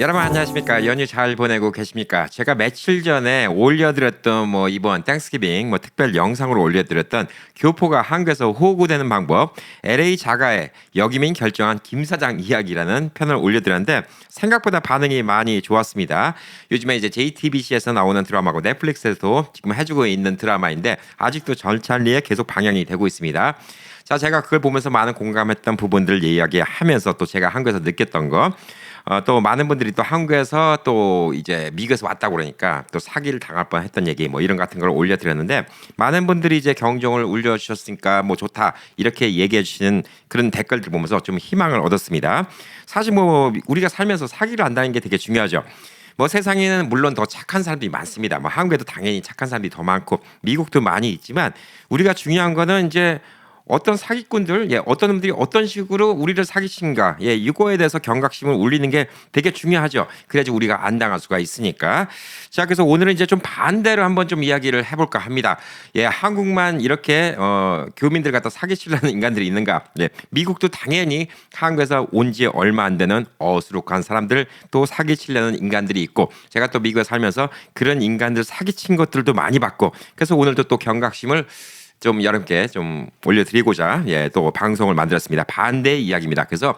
여러분 안녕하십니까? 연휴 잘 보내고 계십니까? 제가 며칠 전에 올려드렸던 이번 땡스기빙 특별 영상으로 올려드렸던 교포가 한국에서 호구되는 방법 LA 자가의 역이민 결정한 김 사장 이야기라는 편을 올려드렸는데 생각보다 반응이 많이 좋았습니다. 요즘에 이제 JTBC에서 나오는 드라마고 넷플릭스에서도 지금 해주고 있는 드라마인데 아직도 절찬리에 계속 방영이 되고 있습니다. 자, 제가 그걸 보면서 많은 공감했던 부분들 이야기하면서 또 제가 한국에서 느꼈던 거 또 많은 분들이 또 한국에서 또 이제 미국에서 왔다고 그러니까 또 사기를 당할 뻔했던 얘기 이런 같은 걸 올려드렸는데 많은 분들이 이제 경종을 울려주셨으니까 좋다 이렇게 얘기해 주시는 그런 댓글들 보면서 좀 희망을 얻었습니다. 사실 우리가 살면서 사기를 안 당하는 게 되게 중요하죠. 세상에는 물론 더 착한 사람들이 많습니다. 한국에도 당연히 착한 사람들이 더 많고 미국도 많이 있지만 우리가 중요한 거는 이제 어떤 사기꾼들, 어떤 놈들이 어떤 식으로 우리를 사기친가, 이거에 대해서 경각심을 울리는 게 되게 중요하죠. 그래야지 우리가 안 당할 수가 있으니까. 자, 그래서 오늘은 이제 좀 반대로 한번 좀 이야기를 해볼까 합니다. 한국만 이렇게 교민들 갖다 사기치려는 인간들이 있는가? 미국도 당연히 한국에서 온 지 얼마 안 되는 어수룩한 사람들 또 사기치려는 인간들이 있고, 제가 또 미국에 살면서 그런 인간들 사기친 것들도 많이 봤고, 그래서 오늘도 또 경각심을 좀 여러분께 좀 올려드리고자 또 방송을 만들었습니다. 반대 이야기입니다. 그래서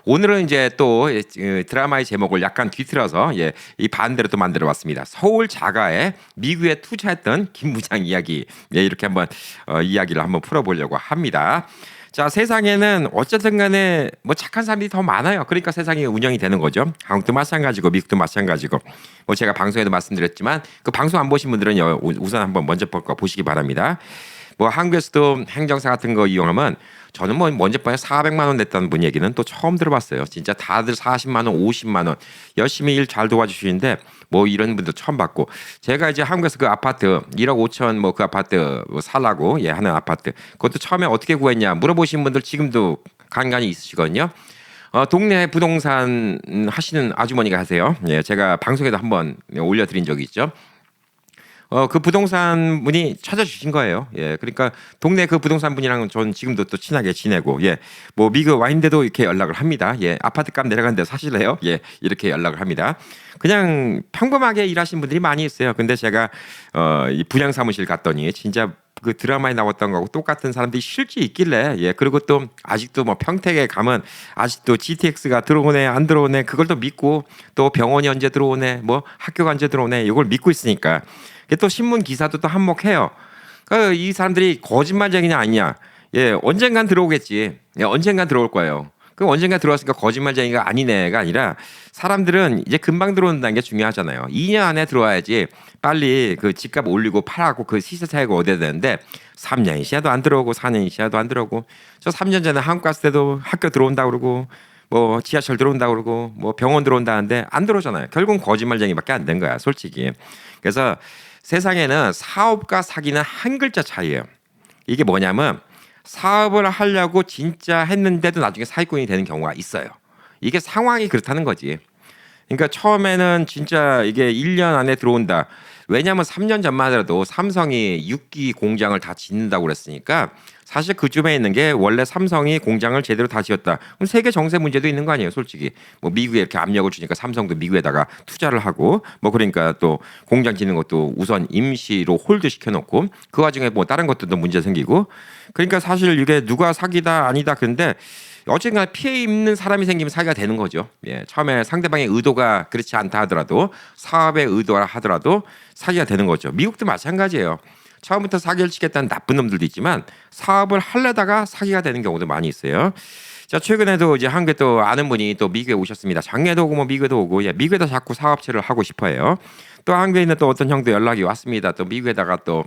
오늘은 이제 또 드라마의 제목을 약간 뒤틀어서 이 반대로 또 만들어봤습니다. 서울 자가에 미국에 투자했던 김 부장 이야기 이렇게 한번 이야기를 한번 풀어보려고 합니다. 자, 세상에는 어쨌든 간에 착한 사람들이 더 많아요. 그러니까 세상이 운영이 되는 거죠. 한국도 마찬가지고 미국도 마찬가지고 제가 방송에도 말씀드렸지만 그 방송 안 보신 분들은 우선 한번 먼저 보시기 바랍니다. 한국에서도 행정사 같은 거 이용하면 저는 먼저 번에 400만 원 냈다는 분 얘기는 또 처음 들어봤어요. 진짜 다들 40만 원, 50만 원 열심히 일 잘 도와주시는데 이런 분도 처음 봤고, 제가 이제 한국에서 그 아파트 1억 5천 그 아파트 살라고 하는 아파트 그것도 처음에 어떻게 구했냐 물어보신 분들 지금도 간간히 있으시거든요. 동네 부동산 하시는 아주머니가 하세요. 제가 방송에도 한번 올려드린 적이 있죠. 그 부동산 분이 찾아주신 거예요. 그러니까 동네 그 부동산 분이랑 전 지금도 또 친하게 지내고, 미국 와 있는데도 이렇게 연락을 합니다. 아파트 값 내려가는데 사실래요? 이렇게 연락을 합니다. 그냥 평범하게 일하시는 분들이 많이 있어요. 근데 제가 이 분양 사무실 갔더니 진짜 그 드라마에 나왔던 거하고 똑같은 사람들이 실제 있길래 그리고 또 아직도 평택에 가면 아직도 GTX가 들어오네 안 들어오네 그걸 또 믿고 또 병원이 언제 들어오네 학교가 언제 들어오네 이걸 믿고 있으니까 또 신문 기사도 또 한몫해요. 그러니까 이 사람들이 거짓말쟁이냐 아니냐 언젠간 들어오겠지. 언젠간 들어올 거예요. 그럼 언젠가 들어왔으니까 거짓말쟁이가 아니네가 아니라 사람들은 이제 금방 들어온다는 게 중요하잖아요. 2년 안에 들어와야지 빨리 그 집값 올리고 팔하고 그 시세 차익을 얻어야 되는데 3년이 지나도 안 들어오고 4년이 지나도 안 들어오고 저 3년 전에 한국 갔을 때도 학교 들어온다고 그러고 지하철 들어온다고 그러고 병원 들어온다는데 안 들어오잖아요. 결국은 거짓말쟁이밖에 안 된 거야 솔직히. 그래서 세상에는 사업과 사기는 한 글자 차이예요. 이게 뭐냐면 사업을 하려고 진짜 했는데도 나중에 사기꾼이 되는 경우가 있어요. 이게 상황이 그렇다는 거지. 그러니까 처음에는 진짜 이게 1년 안에 들어온다. 왜냐하면 3년 전만 하더라도 삼성이 6기 공장을 다 짓는다고 그랬으니까 사실 그쯤에 있는 게 원래 삼성이 공장을 제대로 다 지었다. 그럼 세계 정세 문제도 있는 거 아니에요, 솔직히. 미국에 이렇게 압력을 주니까 삼성도 미국에다가 투자를 하고 그러니까 또 공장 짓는 것도 우선 임시로 홀드 시켜놓고 그 와중에 다른 것들도 문제 생기고 그러니까 사실 이게 누가 사기다 아니다 근데 어쨌든 피해 입는 사람이 생기면 사기가 되는 거죠. 처음에 상대방의 의도가 그렇지 않다 하더라도 사업의 의도라 하더라도 사기가 되는 거죠. 미국도 마찬가지예요. 처음부터 사기를 치겠다는 나쁜 놈들도 있지만 사업을 하려다가 사기가 되는 경우도 많이 있어요. 자, 최근에도 이제 한국에 또 아는 분이 또 미국에 오셨습니다. 작년에도 오고 미국에도 오고 미국에다 자꾸 사업체를 하고 싶어해요. 또 한국에 있는 또 어떤 형도 연락이 왔습니다. 또 미국에다가 또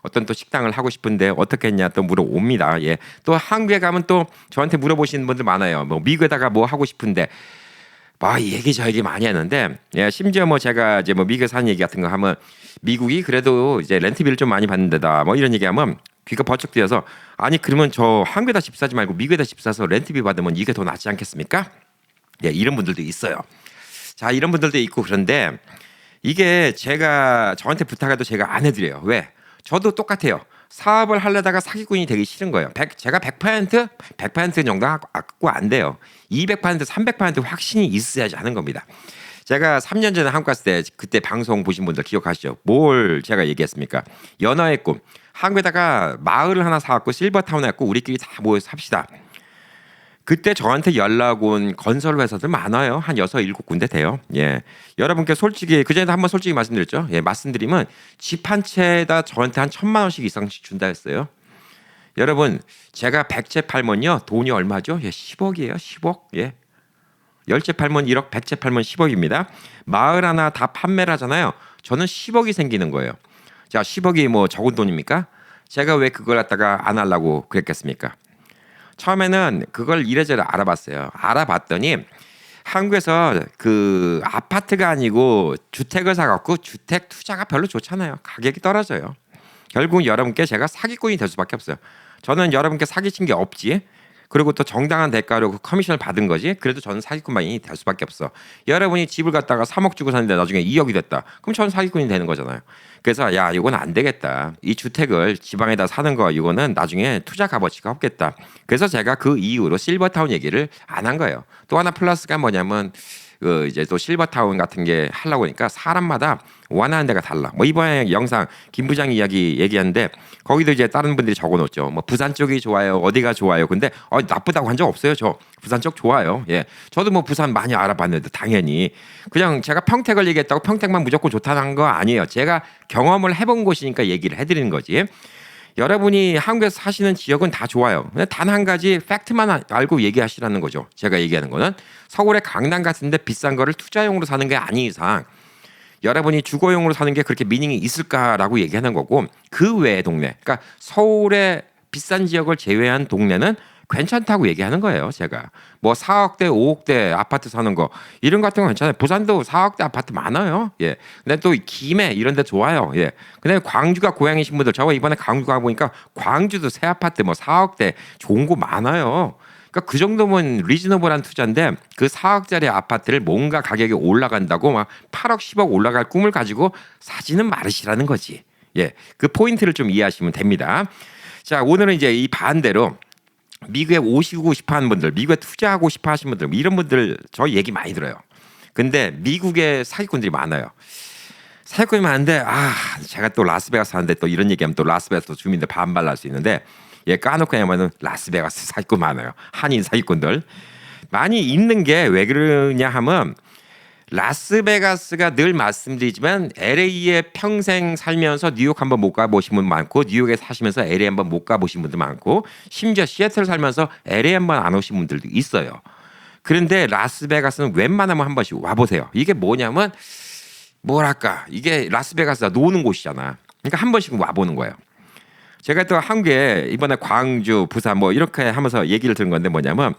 어떤 또 식당을 하고 싶은데 어떻게 했냐 또 물어옵니다. 또 한국에 가면 또 저한테 물어보시는 분들 많아요. 미국에다가 하고 싶은데 이 얘기 저 얘기 많이 하는데 심지어 제가 이제 미국에 사는 얘기 같은 거 하면 미국이 그래도 이제 렌트비를 좀 많이 받는 데다 이런 얘기하면 귀가 번쩍 뜨여서 아니 그러면 저 한국에다 집 사지 말고 미국에다 집 사서 렌트비 받으면 이게 더 낫지 않겠습니까? 이런 분들도 있어요. 자, 이런 분들도 있고 그런데 이게 제가 저한테 부탁해도 제가 안 해드려요. 왜? 저도 똑같아요. 사업을 하려다가 사기꾼이 되기 싫은 거예요. 제가 100% 정도 갖고 안 돼요. 200%, 300% 확신이 있어야지 하는 겁니다. 제가 3년 전에 한국 갔을 때 그때 방송 보신 분들 기억하시죠? 뭘 제가 얘기했습니까? 연어의 꿈. 한국에다가 마을을 하나 사갖고 실버타운 해갖고 우리끼리 다 모여서 삽시다. 그때 저한테 연락 온 건설 회사들 많아요. 한 6, 7군데 돼요. 예. 여러분께 솔직히 그전에도 한번 솔직히 말씀드렸죠. 예, 말씀드리면 집 한 채에다 저한테 한 1,000만 원씩 이상씩 준다 했어요. 여러분, 제가 100채 팔면요. 돈이 얼마죠? 예, 10억이에요. 10억. 예. 10채 팔면 1억, 100채 팔면 10억입니다. 마을 하나 다 판매를 하잖아요. 저는 10억이 생기는 거예요. 자, 10억이 뭐 적은 돈입니까? 제가 왜 그걸 갖다가 안 하려고 그랬겠습니까? 처음에는 그걸 이래저래 알아봤어요. 알아봤더니 한국에서 그 아파트가 아니고 주택을 사갖고 주택 투자가 별로 좋잖아요. 가격이 떨어져요. 결국 여러분께 제가 사기꾼이 될 수밖에 없어요. 저는 여러분께 사기친 게 없지. 그리고 또 정당한 대가로 그 커미션을 받은 거지. 그래도 저는 사기꾼만이 될 수밖에 없어. 여러분이 집을 갖다가 3억 주고 샀는데 나중에 2억이 됐다. 그럼 저는 사기꾼이 되는 거잖아요. 그래서 야, 이건 안 되겠다. 이 주택을 지방에다 사는 거 이거는 나중에 투자 값어치가 없겠다. 그래서 제가 그 이후로 실버타운 얘기를 안 한 거예요. 또 하나 플러스가 뭐냐면 그 이제 또 실버타운 같은 게 하려고 하니까 사람마다 원하는 데가 달라. 뭐 이번에 영상 김 부장 이야기 얘기하는데 거기도 이제 다른 분들이 적어놓죠. 뭐 부산 쪽이 좋아요, 어디가 좋아요. 근데 나쁘다고 한 적 없어요. 저 부산 쪽 좋아요. 예, 저도 뭐 부산 많이 알아봤는데 당연히 그냥 제가 평택을 얘기했다고 평택만 무조건 좋다는 거 아니에요. 제가 경험을 해본 곳이니까 얘기를 해드리는 거지. 여러분이 한국에서 사시는 지역은 다 좋아요. 단 한 가지 팩트만 알고 얘기하시라는 거죠. 제가 얘기하는 거는 서울의 강남 같은데 비싼 거를 투자용으로 사는 게 아닌 이상 여러분이 주거용으로 사는 게 그렇게 미닝이 있을까라고 얘기하는 거고 그 외의 동네, 그러니까 서울의 비싼 지역을 제외한 동네는 괜찮다고 얘기하는 거예요. 제가 뭐 4억대, 5억대 아파트 사는 거 이런 같은 거 괜찮아요. 부산도 4억대 아파트 많아요. 예. 근데 또 김해 이런 데 좋아요. 예. 근데 광주가 고향이신 분들 저 이번에 광주 가 보니까 광주도 새 아파트 뭐 4억대 좋은 거 많아요. 그러니까 그 정도면 리즈너블한 투자인데 그 4억짜리 아파트를 뭔가 가격이 올라간다고 막 8억, 10억 올라갈 꿈을 가지고 사지는 말으시라는 거지. 예. 그 포인트를 좀 이해하시면 됩니다. 자, 오늘은 이제 이 반대로 미국에 오시고 싶어 하는 분들, 미국에 투자하고 싶어 하시는 분들, 이런 분들 저 얘기 많이 들어요. 근데 미국에 사기꾼들이 많아요. 사기꾼이 많은데 제가 또 라스베가스 사는데 또 이런 얘기하면 또 라스베가스 주민들 반발 날 수 있는데 얘 까놓고 하면은 라스베가스 사기꾼 많아요. 한인 사기꾼들 많이 있는 게 왜 그러냐 하면 라스베가스가 늘 말씀드리지만 LA에 평생 살면서 뉴욕 한번 못 가보신 분 많고 뉴욕에 사시면서 LA 한번 못 가보신 분들 많고 심지어 시애틀 살면서 LA 한번 안 오신 분들도 있어요. 그런데 라스베가스는 웬만하면 한 번씩 와보세요. 이게 뭐냐면 뭐랄까 이게 라스베가스가 노는 곳이잖아. 그러니까 한 번씩 와보는 거예요. 제가 또 한국에 이번에 광주, 부산 뭐 이렇게 하면서 얘기를 들은 건데 뭐냐면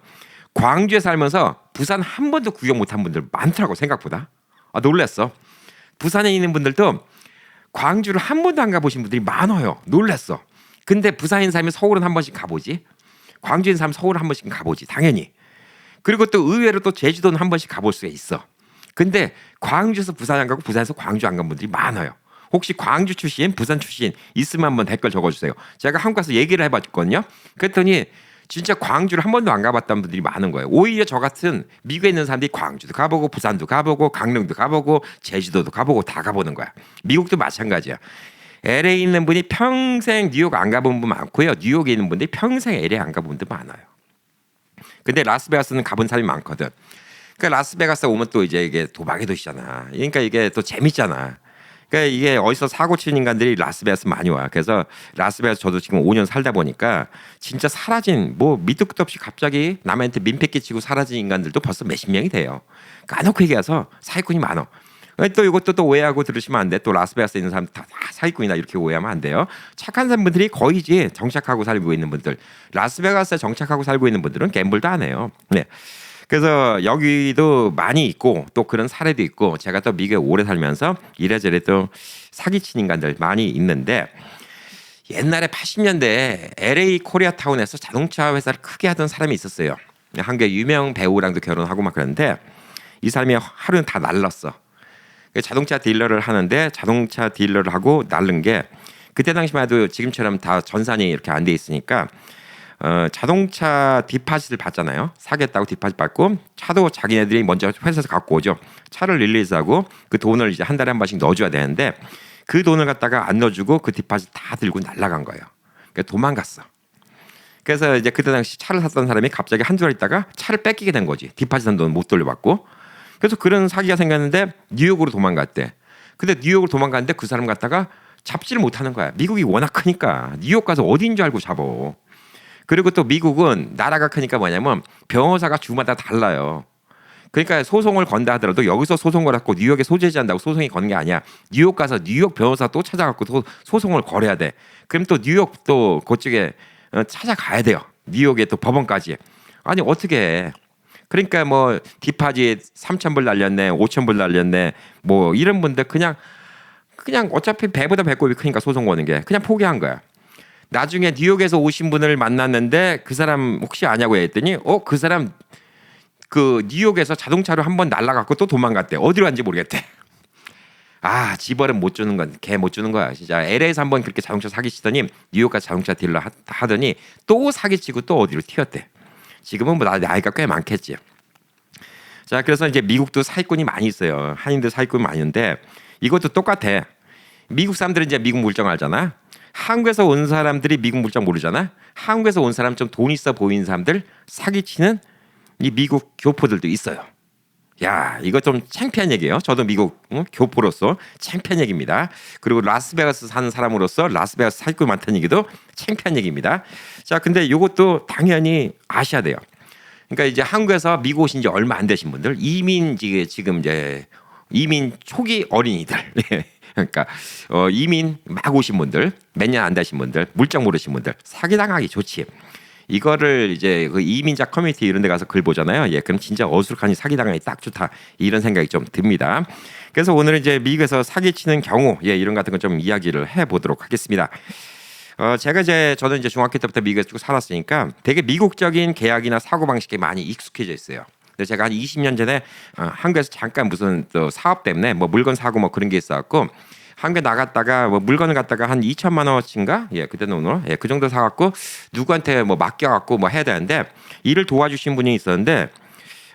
광주에 살면서 부산 한 번도 구경 못한 분들 많더라고 생각보다. 놀랐어. 부산에 있는 분들도 광주를 한 번도 안 가보신 분들이 많아요. 놀랐어. 근데 부산인 사람이 서울은 한 번씩 가보지. 광주인 사람 서울 한 번씩 가보지. 당연히. 그리고 또 의외로 또 제주도는 한 번씩 가볼 수가 있어. 근데 광주에서 부산 안 가고 부산에서 광주 안 간 분들이 많아요. 혹시 광주 출신, 부산 출신 있으면 한번 댓글 적어주세요. 제가 한국 가서 얘기를 해봤거든요. 그랬더니 진짜 광주를 한 번도 안 가봤다는 분들이 많은 거예요. 오히려 저 같은 미국에 있는 사람들이 광주도 가보고 부산도 가보고 강릉도 가보고 제주도도 가보고 다 가보는 거야. 미국도 마찬가지야. LA 있는 분이 평생 뉴욕 안 가본 분 많고요. 뉴욕에 있는 분들이 평생 LA 안 가본 분들 많아요. 근데 라스베가스는 가본 사람이 많거든. 그러니까 라스베가스 오면 또 이제 이게 도박의 도시잖아. 그러니까 이게 또 재밌잖아. 그러니까 이게 어디서 사고 치는 인간들이 라스베가스 많이 와. 그래서 라스베가스 저도 지금 5년 살다 보니까 진짜 사라진 뭐 밑도 끝도 없이 갑자기 남한테 민폐 끼치고 사라진 인간들도 벌써 몇십 명이 돼요. 까놓고 얘기해서 사기꾼이 많어. 또 이것도 또 오해하고 들으시면 안 돼. 또 라스베가스에 있는 사람 다 사기꾼이다 이렇게 오해하면 안 돼요. 착한 사람들이 거의지 정착하고 살고 있는 분들. 라스베가스에 정착하고 살고 있는 분들은 갬블도 안 해요. 네. 그래서 여기도 많이 있고 또 그런 사례도 있고 제가 또 미국에 오래 살면서 이래저래 또 사기친 인간들 많이 있는데 옛날에 80년대에 LA 코리아타운에서 자동차 회사를 크게 하던 사람이 있었어요. 한국의 유명 배우랑도 결혼하고 막 그랬는데 이 사람이 하루는 다 날랐어. 자동차 딜러를 하는데 자동차 딜러를 하고 날른 게 그때 당시만 해도 지금처럼 다 전산이 이렇게 안 돼 있으니까 자동차 디파짓을 받잖아요. 사겠다고 디파짓 받고 차도 자기네들이 먼저 회사에서 갖고 오죠. 차를 릴리즈하고 그 돈을 이제 한 달에 한 번씩 넣어줘야 되는데 그 돈을 갖다가 안 넣어주고 그 디파짓 다 들고 날아간 거예요. 그러니까 도망갔어. 그래서 이제 그때 당시 차를 샀던 사람이 갑자기 한두 달 있다가 차를 뺏기게 된 거지. 디파짓한 돈 못 돌려받고. 그래서 그런 사기가 생겼는데 뉴욕으로 도망갔대. 근데 뉴욕으로 도망갔는데 그 사람 갖다가 잡지를 못하는 거야. 미국이 워낙 크니까 뉴욕 가서 어디인 줄 알고 잡어. 그리고 또 미국은 나라가 크니까 뭐냐면 변호사가 주마다 달라요. 그러니까 소송을 건다 하더라도 여기서 소송을 갖고 뉴욕에 소재지한다고 소송이 거는 게 아니야. 뉴욕 가서 뉴욕 변호사 또 찾아갖고 소송을 걸어야 돼. 그럼 또 뉴욕 또 그쪽에 찾아가야 돼요. 뉴욕에 또 법원까지. 아니 어떻게 해. 그러니까 뭐 디파짓 3,000불 날렸네, 5,000불 날렸네, 뭐 이런 분들 그냥 어차피 배보다 배꼽이 크니까 소송 거는 게 그냥 포기한 거야. 나중에 뉴욕에서 오신 분을 만났는데 그 사람 혹시 아냐고 했더니 그 사람 그 뉴욕에서 자동차로 한번 날라갔고 또 도망갔대. 어디로 간지 모르겠대. 아, 지벌은 못 주는 건 개 못 주는 거야. 진짜 LA에서 한번 그렇게 자동차 사기치더니 뉴욕 가서 자동차 딜러 하더니 또 사기치고 또 어디로 튀었대. 지금은 뭐 나이가 꽤 많겠지. 자, 그래서 이제 미국도 사기꾼이 많이 있어요. 한인들 사기꾼이 많은데 이것도 똑같아. 미국 사람들은 이제 미국 물정 알잖아. 한국에서 온 사람들이 미국 물정 모르잖아. 한국에서 온 사람 좀 돈 있어 보이는 사람들 사기치는 이 미국 교포들도 있어요. 야, 이거 좀 창피한 얘기예요. 저도 미국 교포로서 창피한 얘기입니다. 그리고 라스베가스 사는 사람으로서 라스베가스 사기꾼 많다는 얘기도 창피한 얘기입니다. 자, 근데 이것도 당연히 아셔야 돼요. 그러니까 이제 한국에서 미국 오신 지 얼마 안 되신 분들, 지금 이제 이민 초기 어린이들, 그러니까 이민 막 오신 분들, 몇 년 안 되신 분들, 물정 모르신 분들 사기 당하기 좋지. 이거를 이제 그 이민자 커뮤니티 이런 데 가서 글 보잖아요. 예, 그럼 진짜 어수룩하니 사기당하기 딱 좋다. 이런 생각이 좀 듭니다. 그래서 오늘은 이제 미국에서 사기치는 경우, 예, 이런 같은 거 좀 이야기를 해 보도록 하겠습니다. 저는 이제 중학교 때부터 미국에서 쭉 살았으니까 되게 미국적인 계약이나 사고 방식에 많이 익숙해져 있어요. 근데 제가 한 20년 전에 한국에서 잠깐 무슨 또 사업 때문에 뭐 물건 사고 뭐 그런 게 있어갖고 한국에 나갔다가 뭐 물건을 갖다가 한 2천만 원어치인가? 예, 그때 돈으로 그 정도 사갖고 누구한테 뭐 맡겨갖고 뭐 해야 되는데 일을 도와주신 분이 있었는데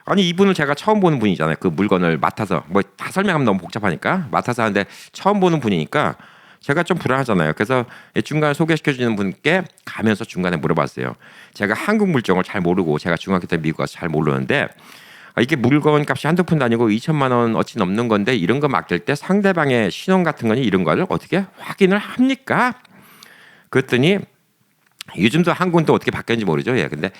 아니 이분을 제가 처음 보는 분이잖아요. 그 물건을 맡아서 뭐 다 설명하면 너무 복잡하니까 맡아서 하는데 처음 보는 분이니까 제가 좀 불안하잖아요. 그래서 중간에 소개시켜주는 분께 가면서 중간에 물어봤어요. 제가 한국 물정을 잘 모르고 제가 중학교 때 미국 가서 잘 모르는데 이게 물건 값이 한두 푼도 아니고 2천만 원어치 넘는 건데 이런 거 맡길 때 상대방의 신원 같은 거니 이런 거를 어떻게 확인을 합니까? 그랬더니 요즘도 한국은 또 어떻게 바뀌었는지 모르죠. 예, 근데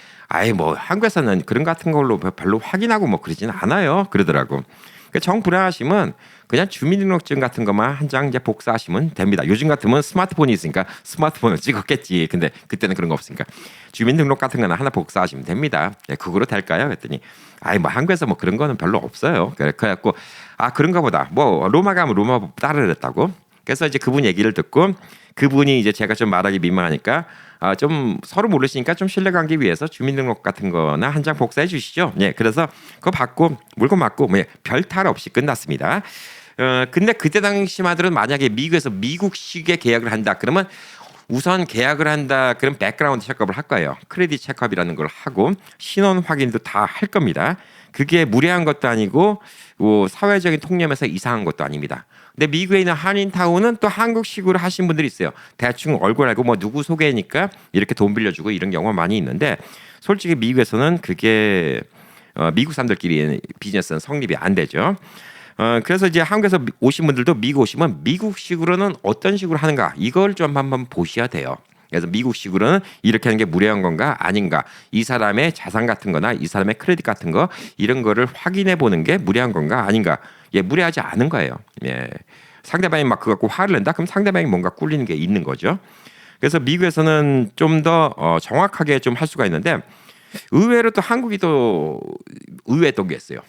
뭐 한국에서는 그런 같은 걸로 별로 확인하고 뭐 그러지는 않아요. 그러더라고. 정 불안하시면 그냥 주민등록증 같은 것만 한 장 이제 복사하시면 됩니다. 요즘 같으면 스마트폰이 있으니까 스마트폰을 찍었겠지. 근데 그때는 그런 거 없으니까 주민등록 같은 거나 하나 복사하시면 됩니다. 네, 그거로 될까요? 그랬더니 뭐 한국에서 뭐 그런 거는 별로 없어요. 그래갖고 그런가 보다. 뭐 로마 가면 로마법 따르랬다고. 그래서 이제 그분 얘기를 듣고 그분이 이제 제가 좀 말하기 민망하니까 좀 서로 모르시니까 좀 신뢰관계 위해서 주민등록 같은 거나 한 장 복사해 주시죠. 예, 그래서 그거 받고 물건 받고 별 탈 없이 끝났습니다. 근데 그때 당시만 하더라도 만약에 미국에서 미국식의 계약을 한다 그러면 우선 계약을 한다 그럼 백그라운드 체크업을 할 거예요. 크레딧 체크업이라는 걸 하고 신원 확인도 다 할 겁니다. 그게 무례한 것도 아니고 사회적인 통념에서 이상한 것도 아닙니다. 근데 미국에 있는 한인타운은 또 한국식으로 하신 분들이 있어요. 대충 얼굴 알고 뭐 누구 소개니까 이렇게 돈 빌려주고 이런 경우가 많이 있는데 솔직히 미국에서는 그게 미국 사람들끼리 비즈니스는 성립이 안 되죠. 그래서 이제 한국에서 오신 분들도 미국 오시면 미국식으로는 어떤 식으로 하는가 이걸 좀 한번 보셔야 돼요. 그래서 미국식으로는 이렇게 하는 게 무례한 건가 아닌가 이 사람의 자산 같은 거나 이 사람의 크레딧 같은 거 이런 거를 확인해 보는 게 무례한 건가 아닌가. 예, 무례하지 않은 거예요. 예. 상대방이 막 그거 갖고 화를 낸다 그럼 상대방이 뭔가 꿀리는 게 있는 거죠. 그래서 미국에서는 좀 더 정확하게 좀 할 수가 있는데 의외로 또 한국이 또 의외였던 게 있어요.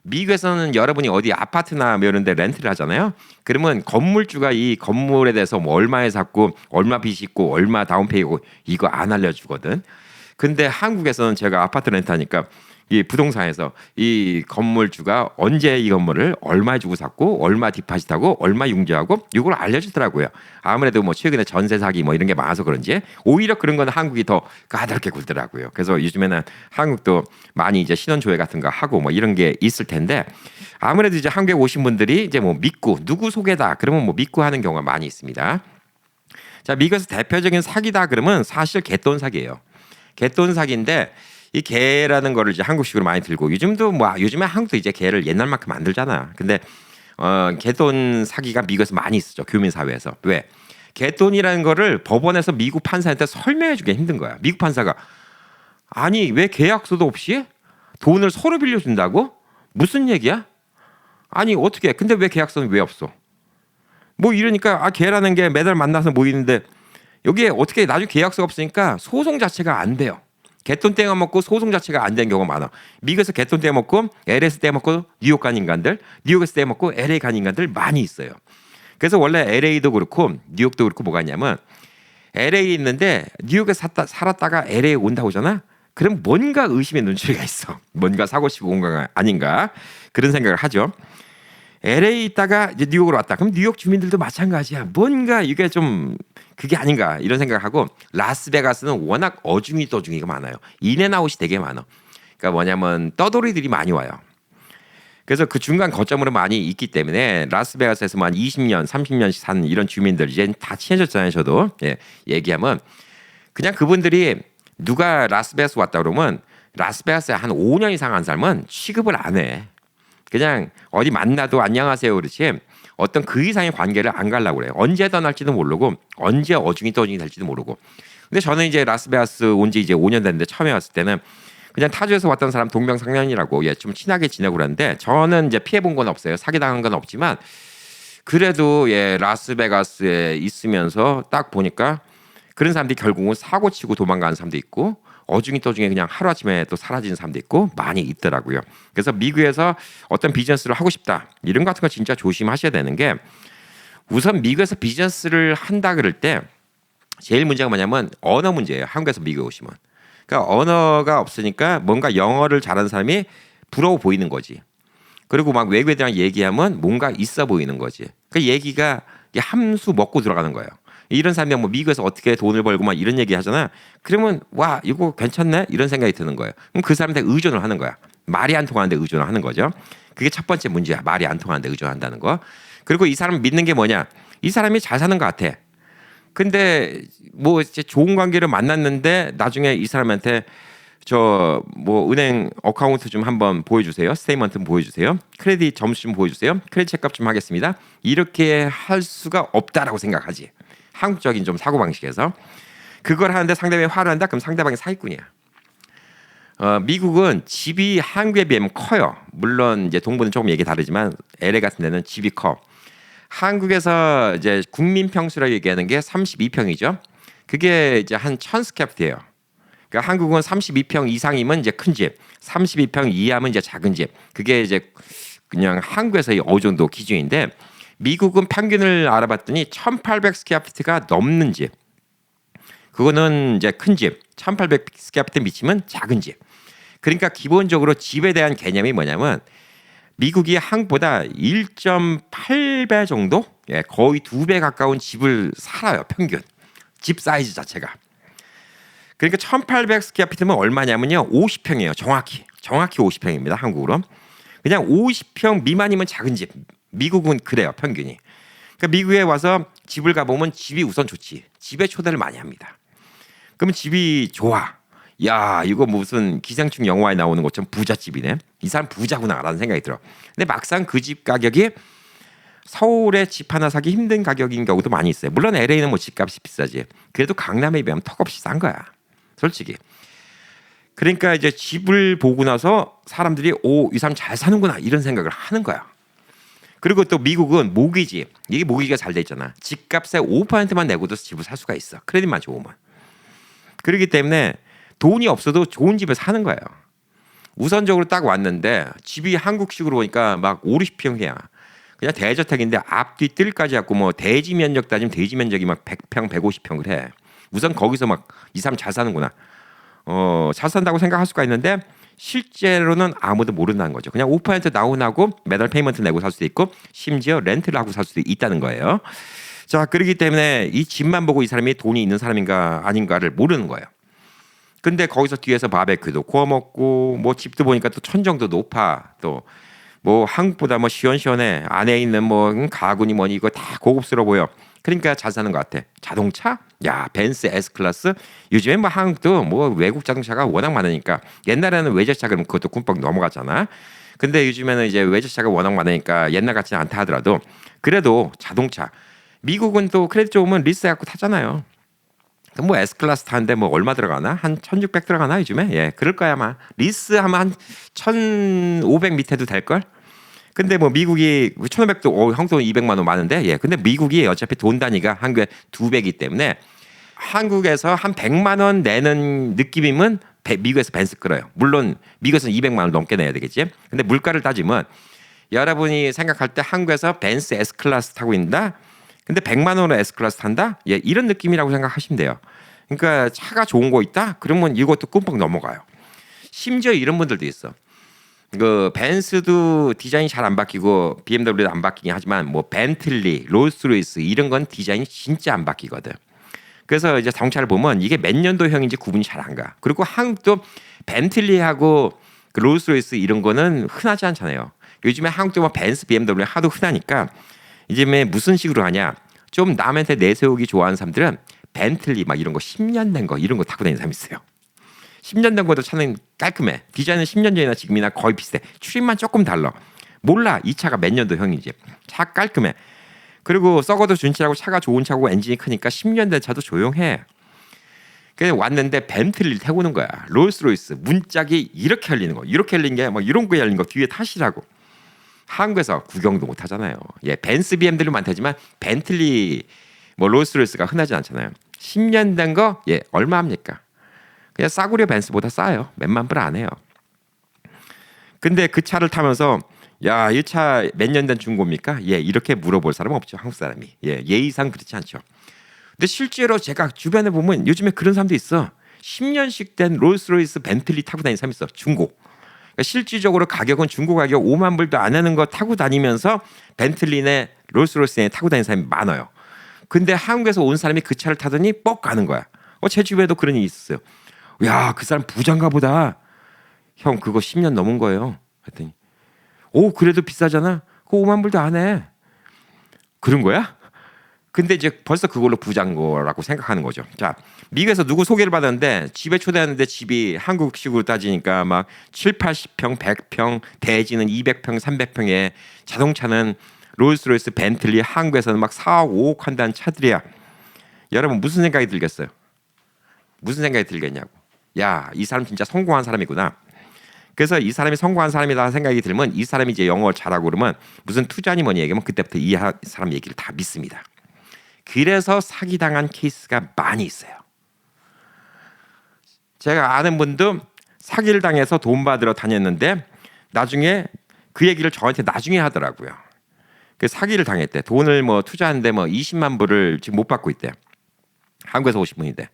미국에서는 여러분이 어디 아파트나 이런 데 렌트를 하잖아요. 그러면 건물주가 이 건물에 대해서 뭐 얼마에 샀고 얼마 빚이 있고 얼마 다운페이고 이거 안 알려주거든. 근데 한국에서는 제가 아파트 렌트하니까 이 부동산에서 이 건물주가 언제 이 건물을 얼마 주고 샀고 얼마 디파짓하고 얼마 융자하고 이걸 알려주더라고요. 아무래도 뭐 최근에 전세 사기 뭐 이런 게 많아서 그런지 오히려 그런 건 한국이 더 까다롭게 굴더라고요. 그래서 요즘에는 한국도 많이 이제 신원조회 같은 거 하고 뭐 이런 게 있을 텐데 아무래도 이제 한국에 오신 분들이 이제 뭐 믿고 누구 소개다 그러면 뭐 믿고 하는 경우가 많이 있습니다. 자, 미국에서 대표적인 사기다 그러면 사실 갯돈 사기예요. 갯돈 사기인데 이 개라는 거를 이제 한국식으로 많이 들고 요즘도 뭐 요즘에 한국도 이제 개를 옛날만큼 안 들잖아. 근데 개돈 사기가 미국에서 많이 있었죠. 교민 사회에서. 왜? 개돈이라는 거를 법원에서 미국 판사한테 설명해 주기 힘든 거야. 미국 판사가 아니 왜 계약서도 없이 돈을 서로 빌려준다고? 무슨 얘기야? 아니 어떻게? 근데 왜 계약서는 왜 없어? 뭐 이러니까 아 개라는 게 매달 만나서 모이는데 여기에 어떻게 나중에 계약서가 없으니까 소송 자체가 안 돼요. 개돈 떼어먹고 소송 자체가 안 되는 경우가 많아. 미국에서 개돈 떼어먹고 LA에서 떼어먹고 뉴욕 간 인간들, 뉴욕에서 떼어먹고 LA 간 인간들 많이 있어요. 그래서 원래 LA도 그렇고 뉴욕도 그렇고 뭐가 있냐면 LA에 있는데 뉴욕에 살았다가 LA에 온다고 하잖아. 그럼 뭔가 의심의 눈초리가 있어. 뭔가 사고 치고 온 거 아닌가 그런 생각을 하죠. LA에 있다가 이제 뉴욕으로 왔다. 그럼 뉴욕 주민들도 마찬가지야. 뭔가 이게 좀 그게 아닌가 이런 생각을 하고 라스베가스는 워낙 어중이 떠중이가 많아요. 인앤아웃이 되게 많아. 그러니까 뭐냐면 떠돌이들이 많이 와요. 그래서 그 중간 거점으로 많이 있기 때문에 라스베가스에서 한 20년, 30년씩 산 이런 주민들 이제 다 친해졌잖아요. 저도 얘기하면 그냥 그분들이 누가 라스베가스 왔다 그러면 라스베가스에 한 5년 이상 한 삶은 취급을 안 해. 그냥 어디 만나도 안녕하세요 그렇지 어떤 그 이상의 관계를 안 가려고 그래요. 언제 떠날지도 모르고 언제 어중이 떠중이 될지도 모르고. 근데 저는 이제 라스베가스 온 지 이제 5년 됐는데 처음에 왔을 때는 그냥 타주에서 왔던 사람 동명상련이라고 좀 친하게 지내고 그러는데 저는 이제 피해 본 건 없어요. 사기당한 건 없지만 그래도 라스베가스에 있으면서 딱 보니까 그런 사람들이 결국은 사고 치고 도망가는 사람도 있고 어중이 떠중이 그냥 하루아침에 또 사라지는 사람도 있고 많이 있더라고요. 그래서 미국에서 어떤 비즈니스를 하고 싶다 이런 거 같은 거 진짜 조심하셔야 되는 게 우선 미국에서 비즈니스를 한다 그럴 때 제일 문제가 뭐냐면 언어 문제예요. 한국에서 미국에 오시면. 그러니까 언어가 없으니까 뭔가 영어를 잘하는 사람이 부러워 보이는 거지. 그리고 막 외국 애들이랑 얘기하면 뭔가 있어 보이는 거지. 그 얘기가 함수 먹고 들어가는 거예요. 이런 사람이 뭐 미국에서 어떻게 돈을 벌고 막 이런 얘기 하잖아. 그러면 와 이거 괜찮네 이런 생각이 드는 거예요. 그럼 그 사람한테 의존을 하는 거야. 말이 안 통하는데 의존을 하는 거죠. 그게 첫 번째 문제야. 말이 안 통하는데 의존한다는 거. 그리고 이 사람 믿는 게 뭐냐? 이 사람이 잘 사는 것 같아. 근데 뭐 이제 좋은 관계를 만났는데 나중에 이 사람한테 저 뭐 은행 어카운트 좀 한번 보여주세요. 스테이트먼트 좀 보여주세요. 크레딧 점수 좀 보여주세요. 크레딧 체크업 좀 하겠습니다. 이렇게 할 수가 없다라고 생각하지. 한국적인 좀 사고방식에서 그걸 하는데 상대방이 화를 한다? 그럼 상대방이 사기꾼이야. 미국은 집이 한국에 비하면 커요. 물론 이제 동부는 조금 얘기 다르지만 LA 같은 데는 집이 커. 한국에서 이제 국민 평수라고 얘기하는 게 32평이죠. 그게 이제 한 1000스퀘어피트예요. 그러니까 한국은 32평 이상이면 이제 큰 집, 32평 이하면 이제 작은 집. 그게 이제 그냥 한국에서의 어느 정도 기준인데 미국은 평균을 알아봤더니 1800스퀘어피트가 넘는 집. 그거는 이제 큰 집. 1800스퀘어피트 미치면 작은 집. 그러니까 기본적으로 집에 대한 개념이 뭐냐면 미국이 한국보다 1.8배 정도? 거의 2배 가까운 집을 살아요. 평균. 집 사이즈 자체가. 그러니까 1800스퀘어피트면 얼마냐면요. 50평이에요. 정확히 50평입니다. 한국으로. 그냥 50평 미만이면 작은 집. 미국은 그래요. 평균이. 그러니까 미국에 와서 집을 가보면 집이 우선 좋지. 집에 초대를 많이 합니다. 그러면 집이 좋아. 야 이거 무슨 기생충 영화에 나오는 것처럼 부잣집이네. 이 사람 부자구나라는 생각이 들어. 근데 막상 그 집 가격이 서울에 집 하나 사기 힘든 가격인 경우도 많이 있어요. 물론 LA는 뭐 집값이 비싸지. 그래도 강남에 비하면 턱없이 싼 거야. 솔직히. 그러니까 이제 집을 보고 나서 사람들이 오, 이 사람 잘 사는구나 이런 생각을 하는 거야. 그리고 또 미국은 모기지. 이게 모기지가 잘 돼 있잖아. 집값의 5%만 내고도 집을 살 수가 있어. 크레딧만 좋으면. 그렇기 때문에 돈이 없어도 좋은 집에 사는 거예요. 우선적으로 딱 왔는데 집이 한국식으로 보니까 막 5, 60평이야. 그냥 대저택인데 앞뒤 뜰까지 갖고 뭐 대지 면적 따지면 대지 면적이 막 100평, 150평 그래. 우선 거기서 막 이 사람 잘 사는구나. 잘 산다고 생각할 수가 있는데 실제로는 아무도 모른다는 거죠. 그냥 5% 다운하고 매달 페이먼트 내고 살 수도 있고 심지어 렌트를 하고 살 수도 있다는 거예요. 자, 그렇기 때문에 이 집만 보고 이 사람이 돈이 있는 사람인가 아닌가를 모르는 거예요. 근데 거기서 뒤에서 바베큐도 구워 먹고 뭐 집도 보니까 또 천정도 높아. 또 뭐 한국보다 뭐 시원시원해. 안에 있는 뭐 가구니 뭐니 이거 다 고급스러워 보여. 그러니까 잘 사는 것 같아. 자동차? 야, 벤츠 S클래스? 요즘에 뭐 한국도 뭐 외국 자동차가 워낙 많으니까 옛날에는 외제차 그러면 그것도 꿈뻑 넘어갔잖아. 근데 요즘에는 이제 외제차가 워낙 많으니까 옛날 같지는 않다 하더라도 그래도 자동차. 미국은 또 크레딧 좋으면 리스 갖고 타잖아요. 뭐 S클래스 타는데 뭐 얼마 들어가나? 한 1600 들어가나 요즘에? 예, 그럴 거야 아마. 리스 하면 한 1500 밑에도 될걸? 근데 뭐 미국이 1500도 한국도 200만 원 많은데 예. 근데 미국이 어차피 돈 단위가 한국의 2배이기 때문에 한국에서 한 100만 원 내는 느낌이면 미국에서 벤츠 끌어요. 물론 미국에서는 200만 원 넘게 내야 되겠지. 근데 물가를 따지면 여러분이 생각할 때 한국에서 벤츠 S클래스 타고 있다. 근데 100만 원으로 S클래스 탄다? 예, 이런 느낌이라고 생각하시면 돼요. 그러니까 차가 좋은 거 있다? 그러면 이것도 꿈뻑 넘어가요. 심지어 이런 분들도 있어. 그 벤츠도 디자인이 잘 안 바뀌고 BMW도 안 바뀌긴 하지만 뭐 벤틀리, 롤스로이스 이런 건 디자인이 진짜 안 바뀌거든. 그래서 이제 자동차를 보면 이게 몇 년도형인지 구분이 잘 안 가. 그리고 한국도 벤틀리하고 그 롤스로이스 이런 거는 흔하지 않잖아요. 요즘에 한국도 뭐 벤츠, BMW 하도 흔하니까 이제 무슨 식으로 하냐? 좀 남한테 내세우기 좋아하는 사람들은 벤틀리 막 이런 거 10년 된 거 이런 거 타고 다니는 사람이 있어요. 10년 된 것도 차는 깔끔해. 디자인은 10년 전이나 지금이나 거의 비슷해. 출입만 조금 달라. 몰라 이 차가 몇 년도형인지. 차 깔끔해. 그리고 썩어도 준치라고 차가 좋은 차고 엔진이 크니까 10년 된 차도 조용해. 그래서 왔는데 벤틀리를 태우는 거야. 롤스로이스 문짝이 이렇게 열리는 거. 이렇게 열린 게 뭐 이런 거 열린 거 뒤에 타시라고. 한국에서 구경도 못 하잖아요. 예, 벤츠 BMW 많다지만 벤틀리 뭐 롤스로이스가 흔하지 않잖아요. 10년 된 거 예, 얼마 합니까? 그냥 싸구려 벤츠보다 싸요. 몇만 불 안 해요. 근데 그 차를 타면서 야, 이 차 몇 년 된 중고입니까? 예, 이렇게 물어볼 사람 없죠. 한국 사람이. 예, 예의상 그렇지 않죠. 근데 실제로 제가 주변에 보면 요즘에 그런 사람도 있어. 10년씩 된 롤스로이스 벤틀리 타고 다니는 사람이 있어. 중고. 그러니까 실질적으로 가격은 중고 가격 5만 불도 안 하는 거 타고 다니면서 벤틀리네 롤스로이스에 타고 다니는 사람이 많아요. 근데 한국에서 온 사람이 그 차를 타더니 뻑 가는 거야. 제 주변에도 그런 일이 있었어요. 야, 그 사람 부자인가 보다. 형 그거 10년 넘은 거예요. 했더니 오, 그래도 비싸잖아. 그거 5만 불도 안 해. 그런 거야? 근데 이제 벌써 그걸로 부자인 거라고 생각하는 거죠. 자, 미국에서 누구 소개를 받았는데 집에 초대했는데 집이 한국식으로 따지니까 막 7, 80평, 100평, 대지는 200평, 300평에 자동차는 롤스로이스, 벤틀리 한국에서는 막 4억, 5억 한다는 차들이야. 여러분 무슨 생각이 들겠어요? 무슨 생각이 들겠냐고. 야, 이 사람 진짜 성공한 사람이구나. 그래서 이 사람이 성공한 사람이다 생각이 들면 이 사람이 이제 영어를 잘하고 그러면 무슨 투자니 뭐니 얘기하면 그때부터 이 사람 얘기를 다 믿습니다. 그래서 사기당한 케이스가 많이 있어요. 제가 아는 분도 사기를 당해서 돈 받으러 다녔는데 나중에 그 얘기를 저한테 나중에 하더라고요. 그 사기를 당했대. 돈을 뭐 투자하는데 뭐 20만 불을 지금 못 받고 있대. 한국에서 오신 분인데.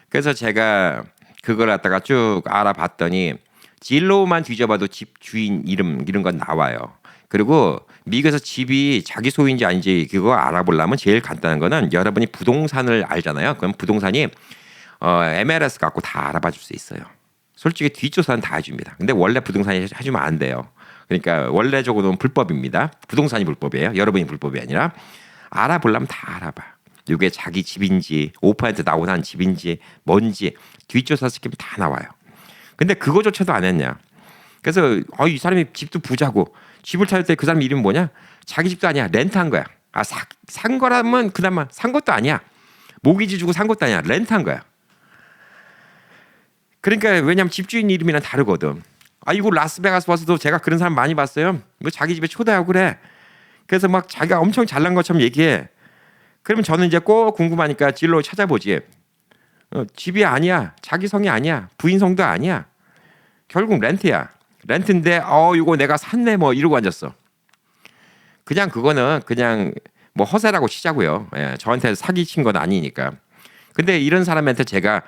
그래서 제가 그걸 갖다가 쭉 알아봤더니 진로만 뒤져봐도 집 주인 이름 이런 건 나와요. 그리고 미국에서 집이 자기 소유인지 아닌지 그거 알아보려면 제일 간단한 거는 여러분이 부동산을 알잖아요. 그럼 부동산이 MLS 갖고 다 알아봐 줄 수 있어요. 솔직히 뒷조사는 다 해줍니다. 근데 원래 부동산이 해주면 안 돼요. 그러니까 원래적으로는 불법입니다. 부동산이 불법이에요. 여러분이 불법이 아니라 알아보려면 다 알아봐. 이게 자기 집인지 5% 나오는 집인지 뭔지 뒷조사 시키면 다 나와요. 근데 그거조차도 안 했냐. 그래서 이 사람이 집도 부자고 집을 찾을 때 그 사람 이름이 뭐냐? 자기 집도 아니야. 렌트한 거야. 산 거라면 그나마 산 것도 아니야. 모기지 주고 산 것도 아니야. 렌트한 거야. 그러니까 왜냐면 집주인 이름이랑 다르거든. 이거 라스베가스 봐서도 제가 그런 사람 많이 봤어요. 뭐 자기 집에 초대하고 그래. 그래서 막 자기가 엄청 잘난 것처럼 얘기해. 그러면 저는 이제 꼭 궁금하니까 진로 찾아보지. 집이 아니야. 자기 성이 아니야. 부인 성도 아니야. 결국 렌트야. 렌트인데 이거 내가 샀네 뭐 이러고 앉았어. 그냥 그거는 그냥 뭐 허세라고 치자고요. 예, 저한테 사기친 건 아니니까. 근데 이런 사람한테 제가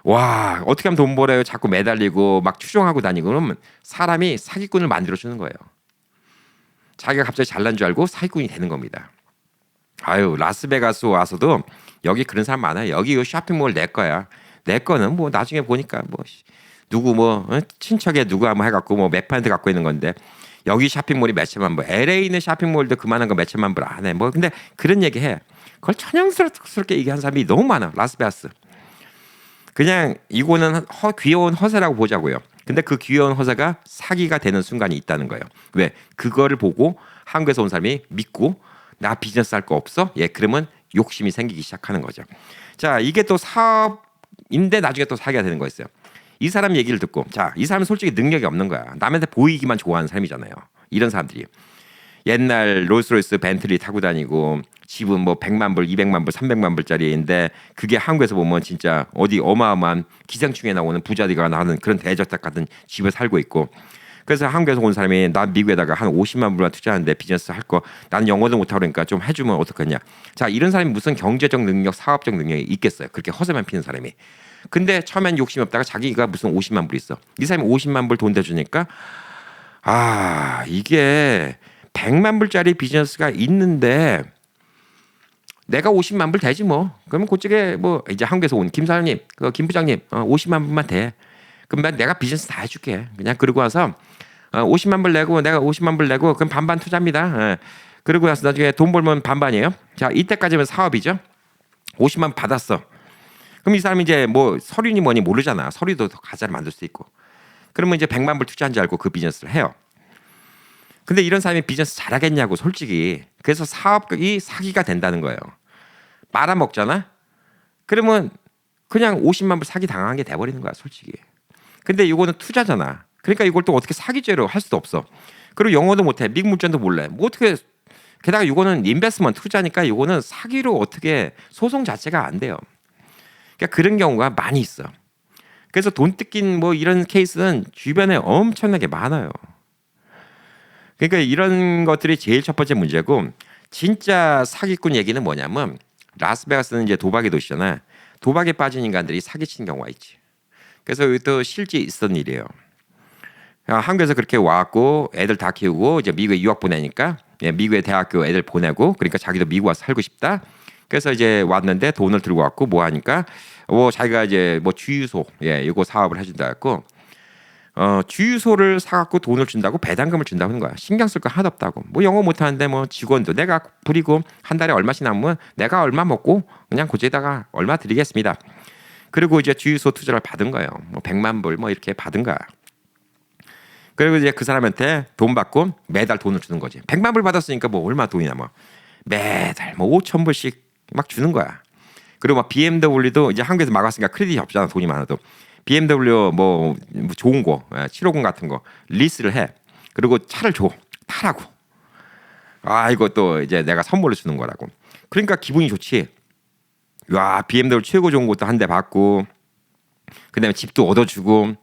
와, 어떻게 하면 돈 벌어요? 자꾸 매달리고 막 추종하고 다니고 그러면 사람이 사기꾼을 만들어 주는 거예요. 자기가 갑자기 잘난 줄 알고 사기꾼이 되는 겁니다. 아유, 라스베가스 와서도 여기 그런 사람 많아요. 여기 이 쇼핑몰 내 거야. 내 거는 뭐 나중에 보니까 뭐 누구 뭐 친척에 누가 뭐 해갖고 뭐 몇 파인트 갖고 있는 건데 여기 쇼핑몰이 몇 천만 불. LA 있는 쇼핑몰도 그만한 거 몇 천만 불 안 해. 뭐 근데 그런 얘기 해. 그걸 천연스럽게 얘기한 사람이 너무 많아. 라스베가스. 그냥 이거는 귀여운 허세라고 보자고요. 근데 그 귀여운 허세가 사기가 되는 순간이 있다는 거예요. 왜? 그거를 보고 한국에서 온 사람이 믿고 나 비즈니스 할 거 없어? 예, 그러면 욕심이 생기기 시작하는 거죠. 자, 이게 또 사업인데 나중에 또 사기가 되는 거였어요. 이 사람 얘기를 듣고, 자, 이 사람은 솔직히 능력이 없는 거야. 남한테 보이기만 좋아하는 사람이잖아요. 이런 사람들이. 옛날 롤스로이스 벤틀리 타고 다니고 집은 뭐 100만 불, 200만 불, 300만 불짜리인데 그게 한국에서 보면 진짜 어디 어마어마한 기생충에 나오는 부자리가 나는 그런 대저택 같은 집에 살고 있고 그래서 한국에서 온 사람이 난 미국에다가 한 50만 불만 투자하는데 비즈니스 할 거 나는 영어도 못하고 그러니까 좀 해주면 어떡하냐. 자, 이런 사람이 무슨 경제적 능력, 사업적 능력이 있겠어요. 그렇게 허세만 피는 사람이. 근데 처음엔 욕심이 없다가 자기가 무슨 50만 불 있어. 이 사람이 50만 불 돈 대주니까 아, 이게 100만 불짜리 비즈니스가 있는데 내가 50만 불 되지 뭐. 그러면 그쪽에 뭐 이제 한국에서 온 김 사장님, 김 부장님 50만 불만 돼. 그럼 내가 비즈니스 다 해줄게. 그냥 그러고 와서 50만 불 내고 내가 50만 불 내고 그럼 반반 투자입니다. 그러고 나서 나중에 돈 벌면 반반이에요. 자, 이때까지면 사업이죠. 50만 불 받았어. 그럼 이 사람이 이제 뭐 서류니 뭐니 모르잖아. 서류도 더 가짜를 만들 수 있고. 그러면 이제 100만 불 투자한 줄 알고 그 비즈니스를 해요. 근데 이런 사람이 비즈니스 잘하겠냐고 솔직히. 그래서 사업이 사기가 된다는 거예요. 말아먹잖아. 그러면 그냥 50만 불 사기 당한 게 돼버리는 거야 솔직히. 근데 이거는 투자잖아. 그러니까 이걸 또 어떻게 사기죄로 할 수도 없어. 그리고 영어도 못해. 미국 물전도 몰래. 뭐 어떻게 게다가 이거는 인베스트먼트 투자니까 이거는 사기로 어떻게 소송 자체가 안 돼요. 그러니까 그런 경우가 많이 있어. 그래서 돈 뜯긴 뭐 이런 케이스는 주변에 엄청나게 많아요. 그러니까 이런 것들이 제일 첫 번째 문제고 진짜 사기꾼 얘기는 뭐냐면 라스베가스는 이제 도박의 도시잖아. 도박에 빠진 인간들이 사기치는 경우가 있지. 그래서 이것도 실제 있었던 일이에요. 한국에서 그렇게 와갖고 애들 다 키우고 이제 미국에 유학 보내니까 미국의 대학교 애들 보내고 그러니까 자기도 미국 와서 살고 싶다. 그래서 이제 왔는데 돈을 들고 왔고 뭐 하니까 자기가 이제 뭐 주유소 이거 사업을 해준다 했고 주유소를 사갖고 돈을 준다고 배당금을 준다고 하는 거야. 신경 쓸 거 하나도 없다고. 뭐 영어 못하는데 뭐 직원도 내가 부리고 한 달에 얼마씩 남으면 내가 얼마 먹고 그냥 고지에다가 얼마 드리겠습니다. 그리고 이제 주유소 투자를 받은 거예요. 뭐 100만 불 뭐 이렇게 받은 거야. 그리고 이제 그 사람한테 돈 받고 매달 돈을 주는 거지. 100만 불 받았으니까 뭐 얼마 돈이 남아. 매달 뭐 5천 불씩 막 주는 거야. 그리고 막 BMW도 이제 한국에서 막았으니까 크레딧이 없잖아. 돈이 많아도. BMW 뭐 좋은 거 750 같은 거 리스를 해. 그리고 차를 줘. 타라고. 이것도 이제 내가 선물로 주는 거라고. 그러니까 기분이 좋지. 와, BMW 최고 좋은 것도 한 대 받고 그다음에 집도 얻어주고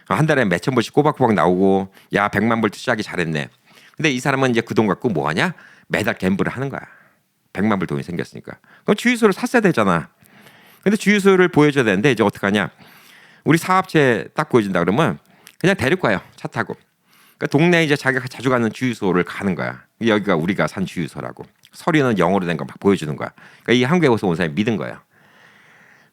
한 달에 몇천 불씩 꼬박꼬박 나오고 야 100만 불 투자하기 잘했네. 근데 이 사람은 이제 그 돈 갖고 뭐 하냐? 매달 갬블을 하는 거야. 100만 불 돈이 생겼으니까. 그럼 주유소를 샀어야 되잖아. 근데 주유소를 보여줘야 되는데 이제 어떡하냐? 우리 사업체 딱 보여준다 그러면 그냥 데리고 가요. 차 타고. 그러니까 동네에 이제 자기가 자주 가는 주유소를 가는 거야. 여기가 우리가 산 주유소라고. 서류는 영어로 된 거 막 보여주는 거야. 그러니까 이 한국에 와서 온 사람이 믿은 거야.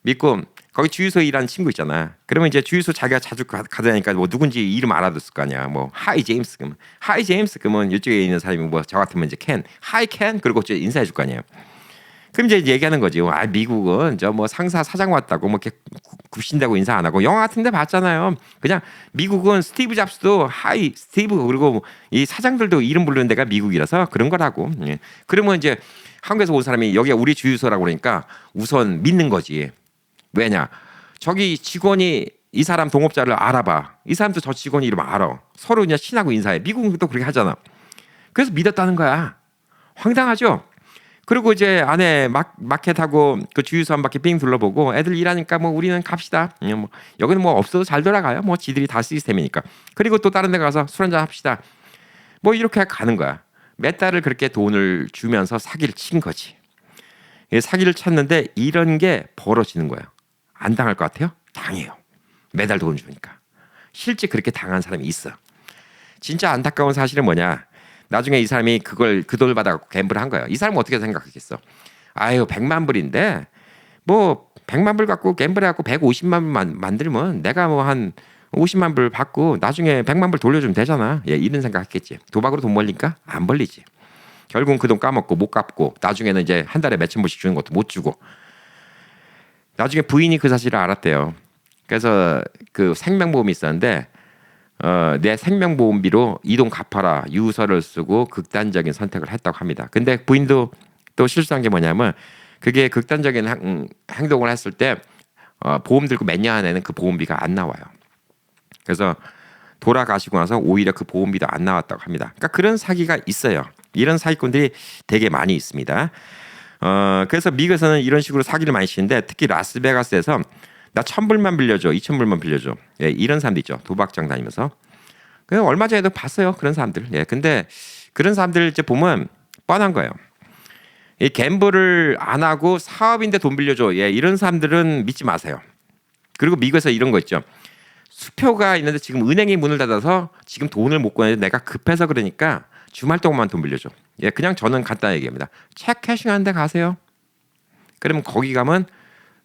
믿고 거기 주유소에 일하는 친구 있잖아. 그러면 이제 주유소 자기가 자주 가다니까 뭐 누군지 이름 알아뒀을 거 아니야. 뭐 하이 제임스 그러면 하이 제임스 그러면 이쪽에 있는 사람이 뭐 저 같으면 이제 켄 하이 켄 그리고 이제 인사해 줄 거 아니에요. 그럼 이제 얘기하는 거지. 미국은 저 뭐 상사 사장 왔다고 뭐 이렇게 굽신다고 인사 안 하고 영화 같은데 봤잖아요. 그냥 미국은 스티브 잡스도 하이 스티브 그리고 이 사장들도 이름 부르는 데가 미국이라서 그런 거라고. 그러면 이제 한국에서 온 사람이 여기가 우리 주유소라고 그러니까 우선 믿는 거지. 왜냐? 저기 직원이 이 사람 동업자를 알아봐. 이 사람도 저 직원 이름 알아. 서로 그냥 친하고 인사해. 미국은 또 그렇게 하잖아. 그래서 믿었다는 거야. 황당하죠? 그리고 이제 안에 마켓하고 그 주유소 한 바퀴 빙 둘러보고 애들 일하니까 뭐 우리는 갑시다. 뭐 여기는 뭐 없어도 잘 돌아가요. 뭐 지들이 다 시스템이니까. 그리고 또 다른 데 가서 술 한잔 합시다. 뭐 이렇게 가는 거야. 몇 달을 그렇게 돈을 주면서 사기를 친 거지. 사기를 쳤는데 이런 게 벌어지는 거예요. 안 당할 것 같아요? 당해요. 매달 돈 주니까. 실제 그렇게 당한 사람이 있어. 진짜 안타까운 사실은 뭐냐? 나중에 이 사람이 그걸 그 돈을 받아갖고 갬블을 한 거예요. 이 사람은 어떻게 생각하겠어? 아유 100만 불인데 뭐 100만 불 갖고 갬블해갖고 150만 불 만들면 내가 뭐 한 50만 불 받고 나중에 100만 불 돌려주면 되잖아. 예, 이런 생각했겠지. 도박으로 돈 벌리니까 안 벌리지. 결국은 그 돈 까먹고 못 갚고 나중에는 이제 한 달에 몇천 불씩 주는 것도 못 주고. 나중에 부인이 그 사실을 알았대요. 그래서 그 생명보험이 있었는데 내 생명보험비로 이 돈 갚아라 유서를 쓰고 극단적인 선택을 했다고 합니다. 근데 부인도 또 실수한 게 뭐냐면 그게 극단적인 행동을 했을 때 보험 들고 몇 년 안에는 그 보험비가 안 나와요. 그래서 돌아가시고 나서 오히려 그 보험비도 안 나왔다고 합니다. 그러니까 그런 사기가 있어요. 이런 사기꾼들이 되게 많이 있습니다. 그래서 미국에서는 이런 식으로 사기를 많이 치는데 특히 라스베가스에서 나 1,000불만 빌려줘, 2,000불만 빌려줘. 예, 이런 사람들 있죠. 도박장 다니면서. 그 얼마 전에도 봤어요. 그런 사람들. 예, 근데 그런 사람들 이제 보면 뻔한 거예요. 이 갬블을 안 하고 사업인데 돈 빌려줘. 예, 이런 사람들은 믿지 마세요. 그리고 미국에서 이런 거 있죠. 수표가 있는데 지금 은행이 문을 닫아서 지금 돈을 못 꺼내는데 내가 급해서 그러니까 주말 동안만 돈 빌려줘. 예, 그냥 저는 간단히 얘기합니다. 책 캐싱하는 데 가세요. 그러면 거기 가면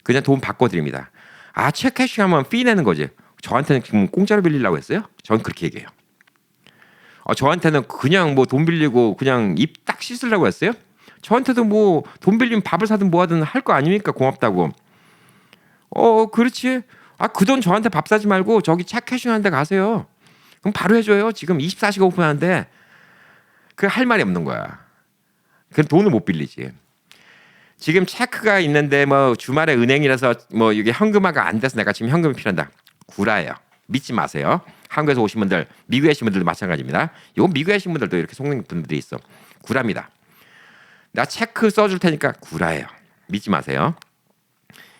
그냥 돈 바꿔드립니다. 아, 책 캐싱하면 피 내는 거지. 저한테는 지금 공짜로 빌리려고 했어요? 전 그렇게 얘기해요. 저한테는 그냥 뭐 돈 빌리고 그냥 입 딱 씻으려고 했어요? 저한테도 뭐 돈 빌리면 밥을 사든 뭐 하든 할 거 아닙니까? 고맙다고. 그렇지. 아, 그 돈 저한테 밥 사지 말고 저기 책 캐싱하는 데 가세요. 그럼 바로 해줘요. 지금 24시간 오픈하는데 그 할 말이 없는 거야. 그럼 돈을 못 빌리지. 지금 체크가 있는데 뭐 주말에 은행이라서 뭐 이게 현금화가 안 돼서 내가 지금 현금이 필요한다. 구라예요. 믿지 마세요. 한국에서 오신 분들, 미국에 오신 분들도 마찬가지입니다. 이건 미국에 오신 분들도 이렇게 속는 분들이 있어. 구라입니다. 나 체크 써줄 테니까 구라예요. 믿지 마세요.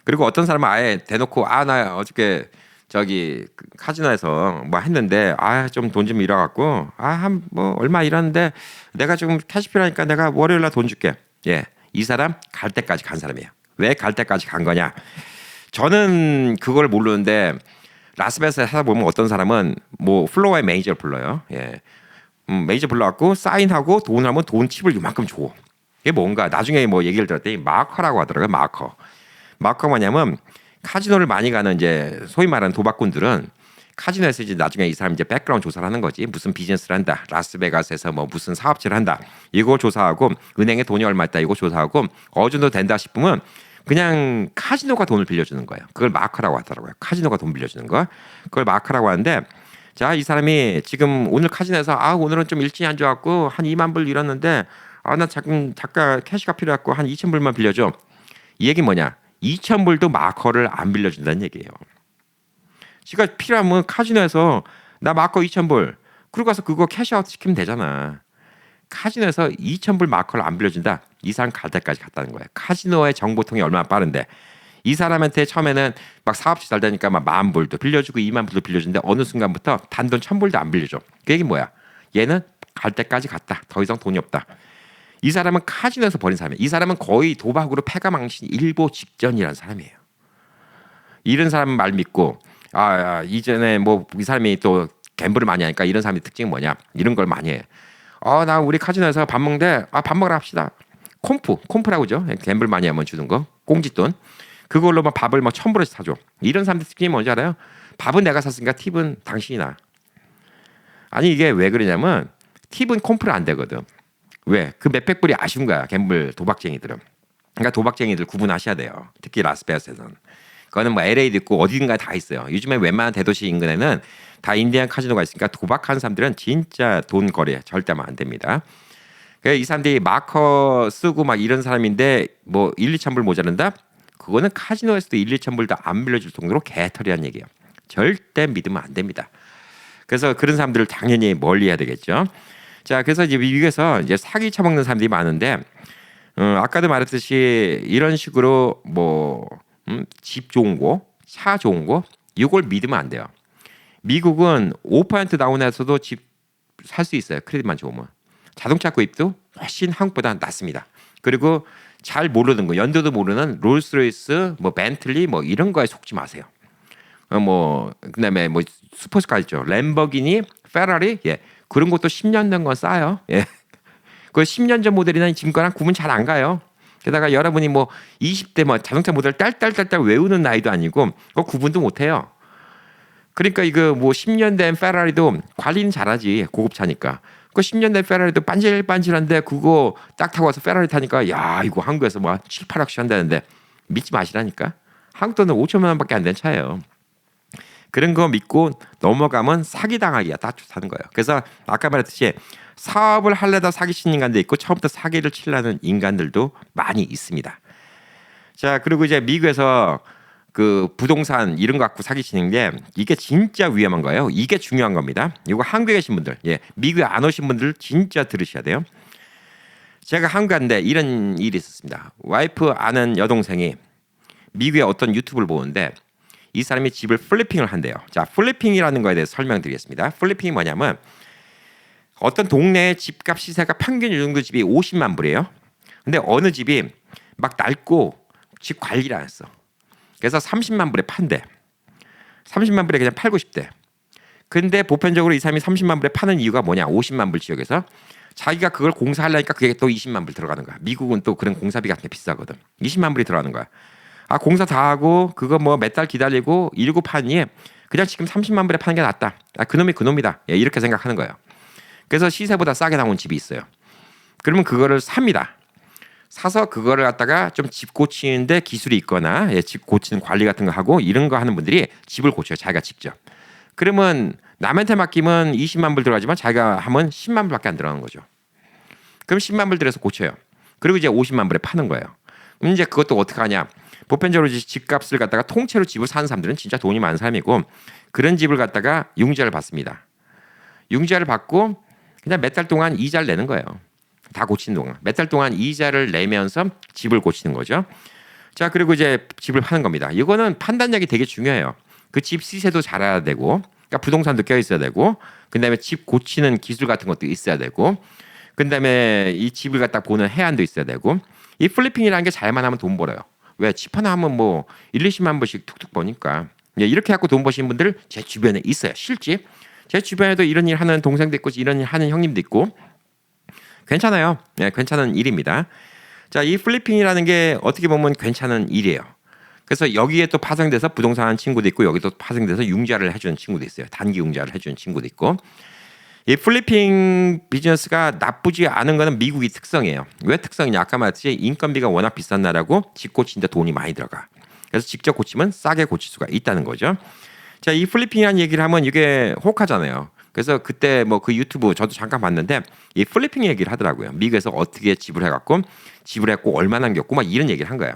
그리고 어떤 사람은 아예 대놓고 나 어저께 저기 카지노에서 뭐 했는데 좀 돈 좀 잃어갖고 한 뭐 얼마 잃었는데 내가 지금 캐시 필요하니까 내가 월요일날 돈 줄게. 예, 이 사람 갈 때까지 간 사람이에요. 왜 갈 때까지 간 거냐? 저는 그걸 모르는데 라스베가스에 찾아보면 어떤 사람은 뭐 플로어의 매니저를 불러요. 예, 매니저 불러갖고 사인하고 돈을 하면 돈 팁을 이만큼 줘. 이게 뭔가 나중에 뭐 얘기를 들었더니 마커라고 하더라고요. 마커가 뭐냐면 카지노를 많이 가는 이제 소위 말하는 도박꾼들은 카지노에서 이제 나중에 이 사람 이제 백그라운드 조사를 하는 거지. 무슨 비즈니스를 한다. 라스베가스에서 뭐 무슨 사업체를 한다. 이걸 조사하고 은행에 돈이 얼마 있다. 이거 조사하고 어느 정도 된다 싶으면 그냥 카지노가 돈을 빌려주는 거예요. 그걸 마커라고 하더라고요. 카지노가 돈 빌려주는 거. 그걸 마커라고 하는데 자, 이 사람이 지금 오늘 카지노에서 오늘은 좀 일진이 안 좋았고 한 2만 불 잃었는데 나 잠깐 캐시가 필요해갖고 한 2,000불만 빌려줘. 이 얘기 뭐냐? 2,000불도 마커를 안 빌려준다는 얘기예요. 지가 필요하면 카지노에서 나 마커 2,000불 그러고 가서 그거 캐시아웃 시키면 되잖아. 카지노에서 2,000불 마커를 안 빌려준다. 이 사람 갈 때까지 갔다는 거예요. 카지노의 정보통이 얼마나 빠른데 이 사람한테 처음에는 막 사업시 잘 되니까 막 10,000불도 빌려주고 20,000불도 빌려주는데 어느 순간부터 단돈 1,000불도 안 빌려줘. 그 얘기 뭐야? 얘는 갈 때까지 갔다. 더 이상 돈이 없다. 이 사람은 카지노에서 버린 사람이에요. 이 사람은 거의 도박으로 패가망신 일보 직전이라는 사람이에요. 이런 사람 말 믿고 이전에 뭐 이 사람이 또 갬블을 많이 하니까 이런 사람의 특징이 뭐냐? 이런 걸 많이 해. 나 우리 카지노에서 밥 먹는데 밥 먹으러 합시다. 콤프라고 죠. 갬블 많이 하면 주는 거. 공짓돈. 그걸로 막 밥을 막 1,000불씩 사줘. 이런 사람들 특징이 뭔지 알아요? 밥은 내가 샀으니까 팁은 당신이 나. 아니 이게 왜 그러냐면 팁은 콤프를 안 되거든. 왜? 그 몇백 불이 아쉬운 거야. 갬블 도박쟁이들은. 그러니까 도박쟁이들 구분하셔야 돼요. 특히 라스베가스에서는. 그거는 뭐 LA도 있고 어디든가에 다 있어요. 요즘에 웬만한 대도시 인근에는 다 인디안 카지노가 있으니까 도박하는 사람들은 진짜 돈 거래 절대 하면 안 됩니다. 그래서 이 사람들이 마커 쓰고 막 이런 사람인데 뭐 1, 2천 불 모자란다? 그거는 카지노에서도 1, 2천 불도 안 빌려줄 정도로 개털이란 얘기예요. 절대 믿으면 안 됩니다. 그래서 그런 사람들을 당연히 멀리해야 되겠죠. 자, 그래서 이제 미국에서 이제 사기 쳐먹는 사람들이 많은데, 아까도 말했듯이 이런 식으로 뭐 집 좋은 거, 차 좋은 거, 이걸 믿으면 안 돼요. 미국은 5% 다운해서도 집 살 수 있어요. 크레딧만 좋으면. 자동차 구입도 훨씬 한국보다 낫습니다. 그리고 잘 모르는 거, 연도도 모르는 롤스로이스, 뭐 벤틀리, 뭐 이런 거에 속지 마세요. 그다음에 뭐 슈퍼스카 있죠. 램버기니, 페라리, 예, 그런 것도 10년 된 건 싸요. 예, 그 10년 전 모델이나 지금 거랑 구분 잘 안 가요. 게다가 여러분이 뭐 20대 뭐 자동차 모델 딸딸딸딸 외우는 나이도 아니고 그 구분도 못 해요. 그러니까 이거 뭐 10년 된 페라리도 관리는 잘하지, 고급차니까. 그 10년 된 페라리도 반질반질한데 그거 딱 타고 와서 페라리 타니까 야 이거 한국에서 뭐 7, 8억씩 한다는데 믿지 마시라니까. 한국 돈은 5천만 원밖에 안 된 차예요. 그런 거 믿고 넘어가면 사기당하기가 딱 좋다는 거예요. 그래서 아까 말했듯이 사업을 하려다 사기치는 인간도 있고 처음부터 사기를 치려는 인간들도 많이 있습니다. 자, 그리고 이제 미국에서 그 부동산 이런 거 갖고 사기치는 게 이게 진짜 위험한 거예요. 이게 중요한 겁니다. 이거 한국에 계신 분들, 예, 미국에 안 오신 분들 진짜 들으셔야 돼요. 제가 한국에 갔는데 이런 일이 있었습니다. 와이프 아는 여동생이 미국의 어떤 유튜브를 보는데 이 사람이 집을 플리핑을 한대요. 자, 플리핑이라는 거에 대해서 설명드리겠습니다. 플리핑이 뭐냐면 어떤 동네의 집값 시세가 평균 요정도 집이 50만 불이에요. 근데 어느 집이 막 낡고 집 관리를 안 했어. 그래서 30만 불에 판대. 30만 불에 그냥 팔고 싶대. 근데 보편적으로 이 사람이 30만 불에 파는 이유가 뭐냐? 50만 불 지역에서 자기가 그걸 공사하려니까 그게 또 20만 불 들어가는 거야. 미국은 또 그런 공사비 같은 게 비싸거든. 20만 불이 들어가는 거야. 아, 공사 다 하고 그거 뭐 몇 달 기다리고 이러고 파니 그냥 지금 30만 불에 파는 게 낫다. 아, 그놈이 그놈이다. 예, 이렇게 생각하는 거예요. 그래서 시세보다 싸게 나온 집이 있어요. 그러면 그거를 삽니다. 사서 그거를 갖다가 좀 집 고치는데 기술이 있거나, 예, 집 고치는 관리 같은 거 하고 이런 거 하는 분들이 집을 고쳐요. 자기가 직접. 그러면 남한테 맡기면 20만 불 들어가지만 자기가 하면 10만 불밖에 안 들어가는 거죠. 그럼 10만 불 들여서 고쳐요. 그리고 이제 50만 불에 파는 거예요. 그럼 이제 그것도 어떻게 하냐? 보편적으로 이제 집값을 갖다가 통째로 집을 사는 사람들은 진짜 돈이 많은 사람이고 그런 집을 갖다가 융자를 받습니다. 융자를 받고 그냥 몇 달 동안 이자를 내는 거예요. 다 고치는 동안 몇 달 동안 이자를 내면서 집을 고치는 거죠. 자, 그리고 이제 집을 파는 겁니다. 이거는 판단력이 되게 중요해요. 그 집 시세도 잘 알아야 되고, 그러니까 부동산도 껴 있어야 되고, 그다음에 집 고치는 기술 같은 것도 있어야 되고, 그다음에 이 집을 갖다 보는 해안도 있어야 되고, 이 플리핑이라는 게 잘만 하면 돈 벌어요. 왜? 집 하나 하면 뭐 1, 20만 불씩 툭툭 버니까. 이렇게 갖고 돈 버시는 분들 제 주변에 있어요. 실제 제 주변에도 이런 일 하는 동생도 있고 이런 일 하는 형님도 있고 괜찮아요. 네, 괜찮은 일입니다. 자, 이 플리핑이라는 게 어떻게 보면 괜찮은 일이에요. 그래서 여기에 또 파생돼서 부동산 하는 친구도 있고 여기도 파생돼서 융자를 해주는 친구도 있어요. 단기 융자를 해주는 친구도 있고. 이 플리핑 비즈니스가 나쁘지 않은 거는 미국이 특성이에요. 왜 특성이냐? 아까 말했듯이 인건비가 워낙 비싼 나라고 집 고치는데 돈이 많이 들어가. 그래서 직접 고치면 싸게 고칠 수가 있다는 거죠. 자, 이 플리핑이라는 얘기를 하면 이게 혹하잖아요. 그래서 그때 뭐 그 유튜브 저도 잠깐 봤는데 이 플리핑 얘기를 하더라고요. 미국에서 어떻게 집을 해갖고 집을 했고 얼마나 남겼고 막 이런 얘기를 한 거예요.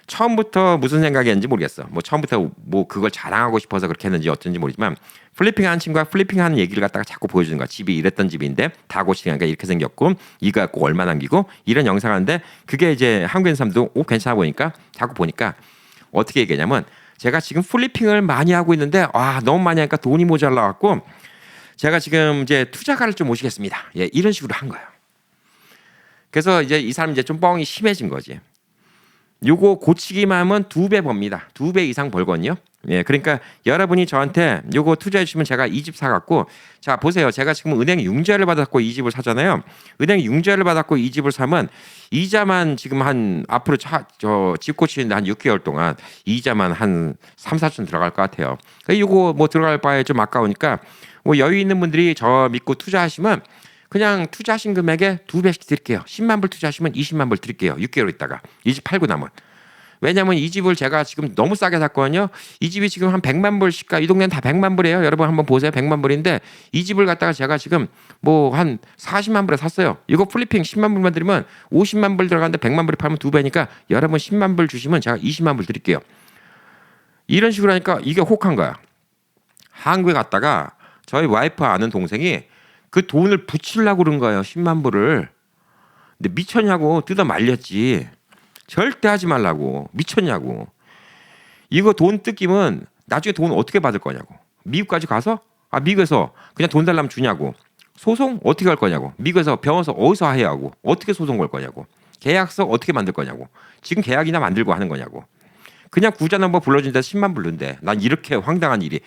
처음부터 무슨 생각이었는지 모르겠어. 뭐 처음부터 뭐 그걸 자랑하고 싶어서 그렇게 했는지 어쩐지 모르지만 플리핑하는 친구가 플리핑하는 얘기를 갖다가 자꾸 보여주는 거야. 집이 이랬던 집인데 다 고치니까 이렇게 생겼고 이거 갖고 얼마 남기고 이런 영상 하는데 그게 이제 한국인 사람도 괜찮아 보니까 자꾸 보니까 어떻게 얘기하냐면 제가 지금 플리핑을 많이 하고 있는데 너무 많이 하니까 돈이 모자라 갖고 제가 지금 이제 투자가를 좀 모시겠습니다. 예, 이런 식으로 한 거예요. 그래서 이제 이 사람 이제 좀 뻥이 심해진 거지. 요거 고치기만 하면 2배 법니다. 2배 이상 벌거든요. 예, 그러니까 여러분이 저한테 요거 투자해 주시면 제가 이 집 사갖고 자 보세요. 제가 지금 은행 융자를 받았고 이 집을 사잖아요. 은행 융자를 받았고 이 집을 사면 이자만 지금 한 앞으로 집 고치는데 한 6개월 동안 이자만 한 3, 4천 들어갈 것 같아요. 그러니까 요거 뭐 들어갈 바에 좀 아까우니까 뭐 여유 있는 분들이 저 믿고 투자하시면 그냥 투자하신 금액에 2배씩 드릴게요. 10만 불 투자하시면 20만 불 드릴게요. 6개월 있다가 이 집 팔고 나면. 왜냐면 이 집을 제가 지금 너무 싸게 샀거든요. 이 집이 지금 한 100만 불씩가 이 동네는 다 100만 불이에요. 여러분 한번 보세요. 100만 불인데 이 집을 갖다가 제가 지금 뭐 한 40만 불에 샀어요. 이거 플리핑 10만 불만 드리면 50만 불 들어가는데 100만 불에 팔면 2배니까 여러분 10만 불 주시면 제가 20만 불 드릴게요. 이런 식으로 하니까 이게 혹한 거야. 한국에 갔다가 저희 와이프 아는 동생이 그 돈을 붙이려고 그런 거예요. 10만 불을. 근데 미쳤냐고 뜯어 말렸지. 절대 하지 말라고. 미쳤냐고. 이거 돈 뜯기면 나중에 돈 어떻게 받을 거냐고. 미국까지 가서 미국에서 그냥 돈 달라면 주냐고. 소송 어떻게 할 거냐고. 미국에서 병원서 어디서 해야 하고 어떻게 소송 걸 거냐고. 계약서 어떻게 만들 거냐고. 지금 계약이나 만들고 하는 거냐고. 그냥 구자 넘버 불러준다 10만 불른데 난 이렇게 황당한 일이.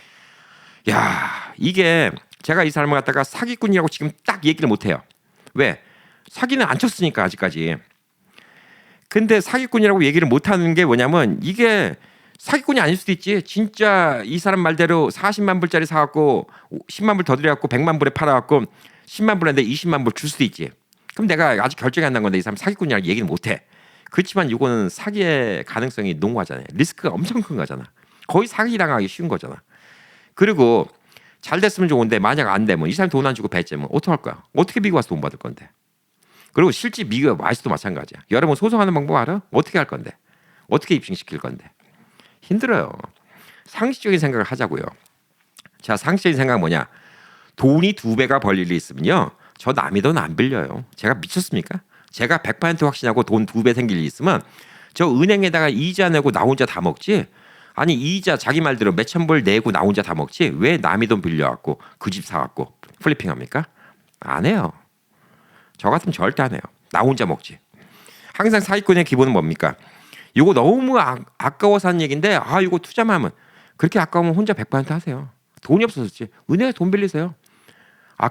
야, 이게 제가 이 사람을 갖다가 사기꾼이라고 지금 딱 얘기를 못해요. 왜? 사기는 안 쳤으니까 아직까지. 근데 사기꾼이라고 얘기를 못하는 게 뭐냐면 이게 사기꾼이 아닐 수도 있지. 진짜 이 사람 말대로 40만 불짜리 사갖고 10만 불 더 들여갖고 100만 불에 팔아갖고 10만 불인데 20만 불 줄 수도 있지. 그럼 내가 아직 결정이 안 난 건데 이 사람 사기꾼이라고 얘기는 못해. 그렇지만 이거는 사기의 가능성이 농후하잖아요. 리스크가 엄청 큰 거잖아. 거의 사기당하기 쉬운 거잖아. 그리고 잘 됐으면 좋은데 만약 안 되면 이 사람 돈 안 주고 배째면 어떡할 거야? 어떻게 미국 와서 돈 받을 건데? 그리고 실제 미국에 와 있어도 마찬가지야. 여러분 소송하는 방법 알아? 어떻게 할 건데? 어떻게 입증시킬 건데? 힘들어요. 상식적인 생각을 하자고요. 자, 상식적인 생각은 뭐냐? 돈이 2배가 벌 일이 있으면요. 저 남의 돈 안 빌려요. 제가 미쳤습니까? 제가 100% 확신하고 돈 2배 생길 일이 있으면 저 은행에다가 이자 내고 나 혼자 다 먹지. 아니 이자 자기 말대로 몇천 불 내고 나 혼자 다 먹지. 왜 남의 돈 빌려갖고 그 집 사갖고 플리핑합니까? 안 해요. 저 같으면 절대 안 해요. 나 혼자 먹지. 항상 사기꾼의 기본은 뭡니까? 이거 너무 아까워서 하는 얘기인데 이거 투자만 하면 그렇게 아까우면 혼자 100% 하세요. 돈이 없어서지. 은행에 돈 빌리세요.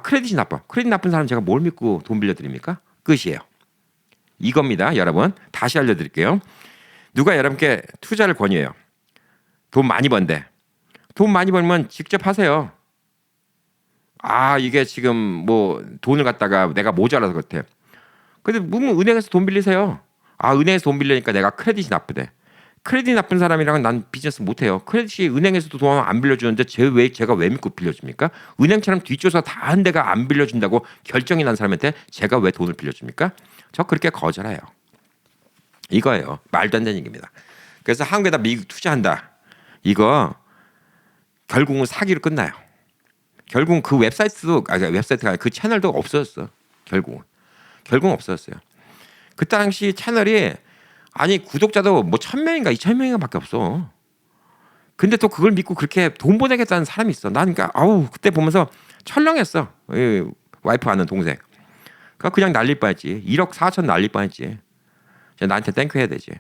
크레딧이 나빠. 크레딧 나쁜 사람 제가 뭘 믿고 돈 빌려드립니까? 끝이에요. 이겁니다. 여러분 다시 알려드릴게요. 누가 여러분께 투자를 권유해요. 돈 많이 번대. 돈 많이 벌면 직접 하세요. 이게 지금 뭐 돈을 갖다가 내가 모자라서 그렇대. 근데 은행에서 돈 빌리세요. 은행에서 돈 빌리니까 내가 크레딧이 나쁘대. 크레딧 나쁜 사람이랑은 난 비즈니스 못해요. 크레딧이 은행에서도 돈 안 빌려주는데 제가 왜 믿고 빌려줍니까? 은행처럼 뒷조사 다 한 데가 안 빌려준다고 결정이 난 사람한테 제가 왜 돈을 빌려줍니까? 저 그렇게 거절해요. 이거예요. 말도 안 되는 얘기입니다. 그래서 한국에다 미국 투자한다. 이거 결국은 사기로 끝나요. 결국은 그 웹사이트가 아니라 그 채널도 없어졌어. 결국은 없어졌어요. 그 당시 채널이 구독자도 뭐 1,000명인가 2,000명인가밖에 없어. 근데 또 그걸 믿고 그렇게 돈 보내겠다는 사람이 있어. 난 그러니까 그때 보면서 철렁했어. 와이프 아는 동생. 그냥 날릴 뻔했지. 1억 4천 날릴 뻔했지. 나한테 땡큐 해야 되지.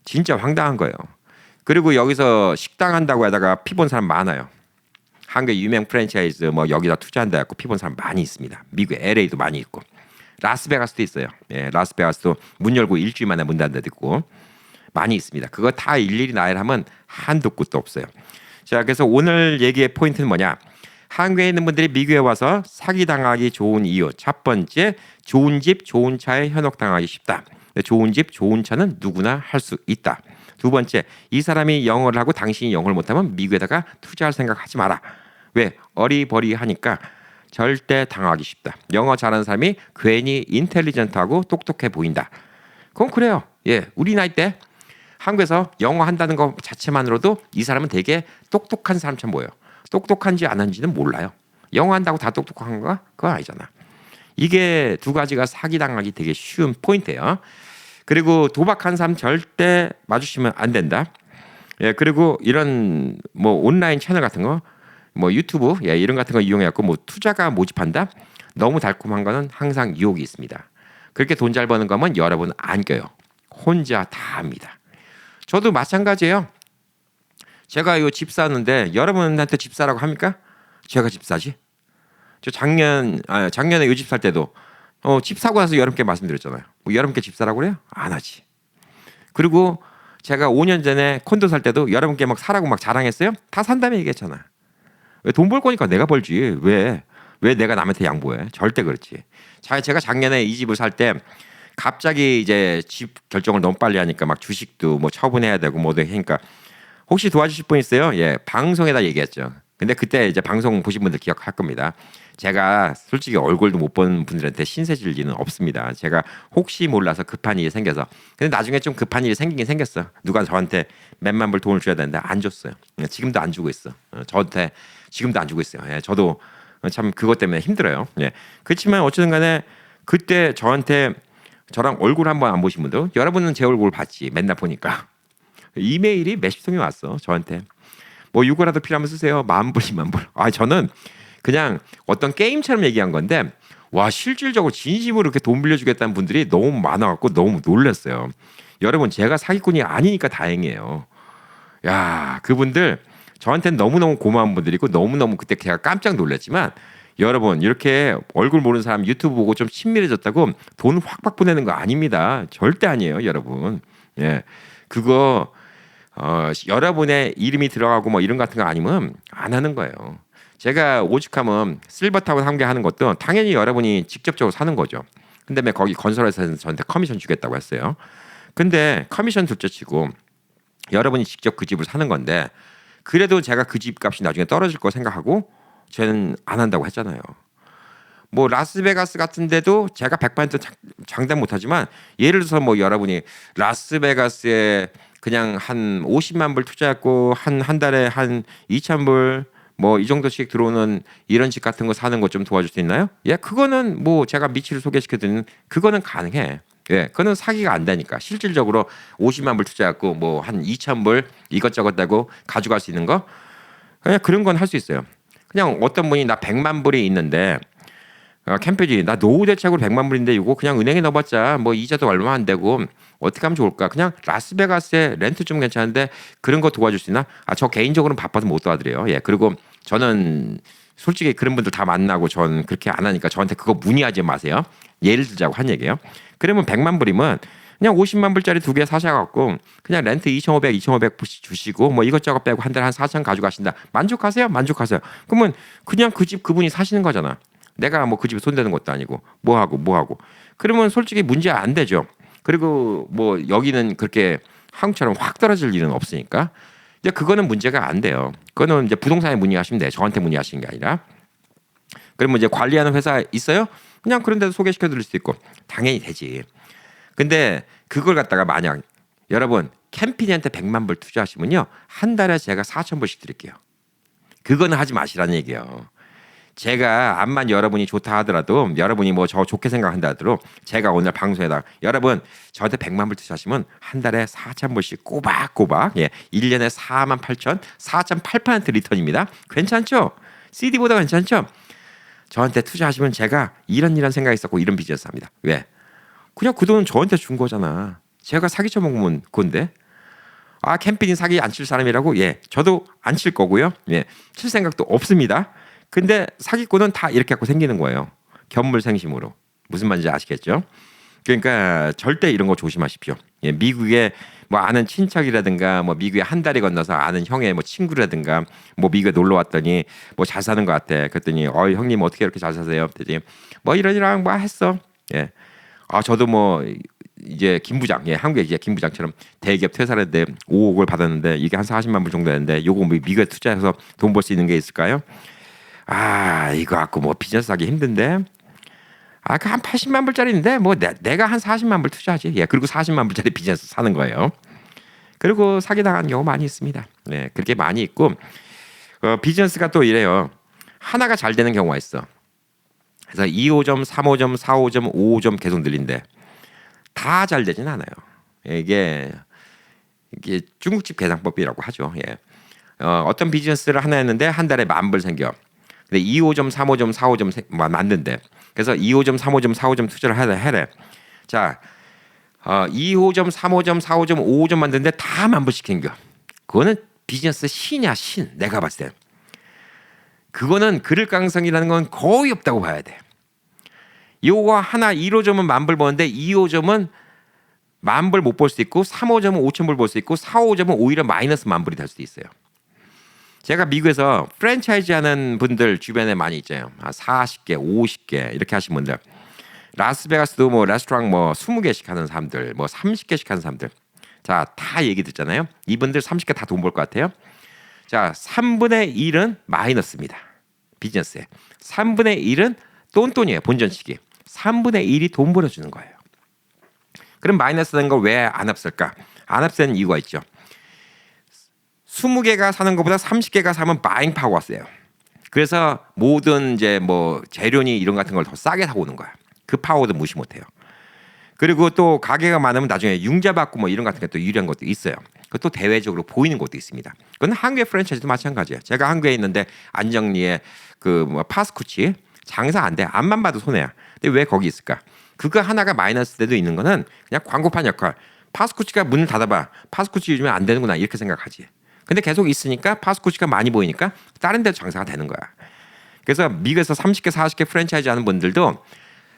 진짜 황당한 거예요. 그리고 여기서 식당 한다고 하다가 피 본 사람 많아요. 한국의 유명 프랜차이즈 뭐 여기다 투자한다 해갖고 피 본 사람 많이 있습니다. 미국 LA도 많이 있고 라스베가스도 있어요. 라스베가스도 문 열고 일주일 만에 문 닫는 데 있고 많이 있습니다. 그거 다 일일이 나열하면 한도 끝도 없어요. 자, 그래서 오늘 얘기의 포인트는 뭐냐? 한국에 있는 분들이 미국에 와서 사기당하기 좋은 이유. 첫 번째, 좋은 집, 좋은 차에 현혹당하기 쉽다. 좋은 집, 좋은 차는 누구나 할 수 있다. 두 번째, 이 사람이 영어를 하고 당신이 영어를 못하면 미국에다가 투자할 생각하지 마라. 왜? 어리버리하니까 절대 당하기 쉽다. 영어 잘하는 사람이 괜히 인텔리전트하고 똑똑해 보인다. 그건 그래요. 우리 나이 때 한국에서 영어 한다는 것 자체만으로도 이 사람은 되게 똑똑한 사람처럼 보여요. 똑똑한지 안 한지는 몰라요. 영어 한다고 다 똑똑한가? 그건 아니잖아. 이게 두 가지가 사기당하기 되게 쉬운 포인트예요. 그리고 도박한 사람 절대 마주치면 안 된다. 그리고 이런 뭐 온라인 채널 같은 거, 뭐 유튜브 이런 같은 거 이용해갖고 뭐 투자가 모집한다. 너무 달콤한 거는 항상 유혹이 있습니다. 그렇게 돈 잘 버는 거면 여러분 안 껴요. 혼자 다 합니다. 저도 마찬가지예요. 제가 이거 집 사는데 여러분한테 집 사라고 합니까? 제가 집 사지. 저 작년에 이 집 살 때도 집 사고 나서 여러분께 말씀드렸잖아요. 뭐 여러분께 집 사라고 그래요? 안 하지. 그리고 제가 5년 전에 콘도 살 때도 여러분께 막 사라고 막 자랑했어요? 다 산다며 얘기했잖아. 왜 돈 벌 거니까 내가 벌지. 왜 내가 남한테 양보해? 절대 그렇지. 제가 작년에 이 집을 살 때 갑자기 이제 집 결정을 너무 빨리 하니까 막 주식도 뭐 처분해야 되고 뭐도 하니까 혹시 도와주실 분 있어요? 방송에다 얘기했죠. 근데 그때 이제 방송 보신 분들 기억할 겁니다. 제가 솔직히 얼굴도 못 본 분들한테 신세 질 리는 없습니다. 제가 혹시 몰라서 급한 일이 생겨서. 근데 나중에 좀 급한 일이 생기긴 생겼어. 누가 저한테 몇만 불 돈을 줘야 되는데 안 줬어요. 지금도 안 주고 있어. 저한테 지금도 안 주고 있어요. 저도 참 그것 때문에 힘들어요. 그렇지만 어쨌든 간에 그때 저랑 얼굴 한번 안 보신 분들, 여러분은 제 얼굴 봤지. 맨날 보니까. 이메일이 몇십 통이 왔어. 저한테. 뭐 이거라도 필요하면 쓰세요. 10,000불, 20,000불. 저는 그냥 어떤 게임처럼 얘기한 건데 실질적으로 진심으로 이렇게 돈 빌려주겠다는 분들이 너무 많아갖고 너무 놀랐어요. 여러분 제가 사기꾼이 아니니까 다행이에요. 야, 그분들 저한테는 너무너무 고마운 분들이고 너무너무 그때 제가 깜짝 놀랐지만 여러분 이렇게 얼굴 모르는 사람 유튜브 보고 좀 친밀해졌다고 돈 확 보내는 거 아닙니다. 절대 아니에요, 여러분. 예, 그거 여러분의 이름이 들어가고 뭐 이런 같은 거 아니면 안 하는 거예요. 제가 오죽하면 실버타운 함께 하는 것도 당연히 여러분이 직접적으로 사는 거죠. 근데 왜 거기 건설회사에서 저한테 커미션 주겠다고 했어요. 근데 커미션 둘째치고 여러분이 직접 그 집을 사는 건데 그래도 제가 그 집 값이 나중에 떨어질 거 생각하고 저는 안 한다고 했잖아요. 뭐 라스베가스 같은 데도 제가 100% 장담 못하지만 예를 들어서 뭐 여러분이 라스베가스에 그냥 한 50만 불 투자했고 한 달에 한 2천 불 뭐 이 정도씩 들어오는 이런 집 같은 거 사는 거 좀 도와줄 수 있나요? 예, 그거는 뭐 제가 미치를 소개시켜드리는 그거는 가능해. 예, 그거는 사기가 안 되니까 실질적으로 50만 불 투자했고 뭐 한 2천 불 이것저것 하고 가져갈 수 있는 거 그냥 그런 건 할 수 있어요. 그냥 어떤 분이 나 100만 불이 있는데 캠페인이 나 노후 대책으로 100만 불인데 이거 그냥 은행에 넣어봤자 뭐 이자도 얼마 안 되고 어떻게 하면 좋을까? 그냥 라스베가스에 렌트 좀 괜찮은데 그런 거 도와줄 수 있나? 저 개인적으로는 바빠서 못 도와드려요. 예, 그리고 저는 솔직히 그런 분들 다 만나고 전 그렇게 안 하니까 저한테 그거 문의하지 마세요. 예를 들자고 한 얘기예요. 그러면 100만 불이면 그냥 50만 불짜리 두 개 사셔갖고 그냥 렌트 2,500, 2,500 주시고 뭐 이것저것 빼고 한 달에 한 4천 가져가신다. 만족하세요? 만족하세요. 그러면 그냥 그 집 그분이 사시는 거잖아. 내가 뭐 그 집에 손대는 것도 아니고 뭐 하고 그러면 솔직히 문제 안 되죠. 그리고 뭐 여기는 그렇게 한국처럼 확 떨어질 일은 없으니까 이제 그거는 문제가 안 돼요. 그거는 이제 부동산에 문의하시면 돼요. 저한테 문의하시는 게 아니라. 그러면 이제 관리하는 회사 있어요? 그냥 그런 데도 소개시켜 드릴 수 있고 당연히 되지. 근데 그걸 갖다가 만약 여러분 캠핑한테 100만 불 투자하시면요 한 달에 제가 4천 불씩 드릴게요. 그거는 하지 마시라는 얘기예요. 제가 암만 여러분이 좋다 하더라도 여러분이 뭐 저 좋게 생각한다 하더라도 제가 오늘 방송에다 여러분 저한테 100만 불 투자하시면 한 달에 4천 불씩 꼬박꼬박 1년에 4만 8천 4.8% 리턴입니다. 괜찮죠? CD보다 괜찮죠? 저한테 투자하시면 제가 이런 생각이 있었고 이런 비즈니스 합니다. 왜? 그냥 그 돈은 저한테 준 거잖아. 제가 사기 쳐먹으면 그건데. 캠핑이 사기 안 칠 사람이라고? 예, 저도 안 칠 거고요. 예, 칠 생각도 없습니다. 근데 사기꾼은 다 이렇게 갖고 생기는 거예요. 견물생심으로. 무슨 말인지 아시겠죠? 그러니까 절대 이런 거 조심하십시오. 예, 미국에 뭐 아는 친척이라든가 뭐 미국에 한 달이 건너서 아는 형의 뭐 친구라든가 뭐 미국에 놀러 왔더니 뭐 잘 사는 것 같아. 그랬더니 형님 어떻게 이렇게 잘 사세요? 그랬더니 뭐 이러이러한 뭐 했어. 예. 저도 뭐 이제 김 부장, 한국에 이제 김 부장처럼 대기업 퇴사했는데 5억을 받았는데 이게 한 40만 불 정도 되는데 요거 뭐 미국에 투자해서 돈 벌 수 있는 게 있을까요? 이거 갖고 뭐 비즈니스 하기 힘든데. 그 한 80만 불짜리인데 뭐 내가 한 40만 불 투자하지. 예, 그리고 40만 불짜리 비즈니스 사는 거예요. 그리고 사기 당한 경우 많이 있습니다. 네, 그렇게 많이 있고 비즈니스가 또 이래요. 하나가 잘 되는 경우가 있어. 그래서 2호점, 3호점, 4호점, 5호점 계속 늘린대. 다 잘 되진 않아요. 이게 중국집 계산법이라고 하죠. 예. 어떤 비즈니스를 하나 했는데 한 달에 10,000불 생겨. 근데 2호점, 3호점, 4호점 만든대. 그래서 2호점, 3호점, 4호점 투자를 해래. 자, 2호점, 3호점, 4호점, 5호점 만드는데 다 10,000불씩 생겨. 그거는 비즈니스 신이야, 신. 내가 봤을 때. 그거는 그럴 가능성이라는 건 거의 없다고 봐야 돼. 요거 하나 1호점은 10,000불 버는데 2호점은 10,000불 못 벌 수도 있고 3호점은 5,000불 벌 수 있고 4호점은 오히려 마이너스 10,000불이 될 수도 있어요. 제가 미국에서 프랜차이즈 하는 분들 주변에 많이 있잖아요. 40개, 50개 이렇게 하신 분들. 라스베가스도 뭐 레스토랑 뭐 20개씩 하는 사람들, 뭐 30개씩 하는 사람들. 자, 다 얘기 듣잖아요. 이분들 30개 다 돈 벌 것 같아요. 자, 3분의 1은 마이너스입니다. 비즈니스에. 3분의 1은 똔똔이에요. 본전치기. 3분의 1이 돈 벌어주는 거예요. 그럼 마이너스 된 걸 왜 안 앞설까? 안 앞서는 이유가 있죠. 20개가 사는 것보다 30개가 사면 바잉 파워가 세요. 그래서 모든 이제 뭐 재료니 이런 같은 걸 더 싸게 사고 오는 거야. 그 파워도 무시 못해요. 그리고 또 가게가 많으면 나중에 융자 받고 뭐 이런 같은 게 또 유리한 것도 있어요. 그것도 대외적으로 보이는 것도 있습니다. 그건 한국의 프랜차이즈도 마찬가지예요. 제가 한국에 있는데 안정리에 그 뭐 파스쿠치 장사 안 돼. 앞만 봐도 손해야. 근데 왜 거기 있을까? 그거 하나가 마이너스 때도 있는 거는 그냥 광고판 역할. 파스쿠치가 문을 닫아봐. 파스쿠치 요즘에 안 되는구나 이렇게 생각하지. 근데 계속 있으니까 파스쿠치가 많이 보이니까 다른 데도 장사가 되는 거야. 그래서 미국에서 30개 40개 프랜차이즈 하는 분들도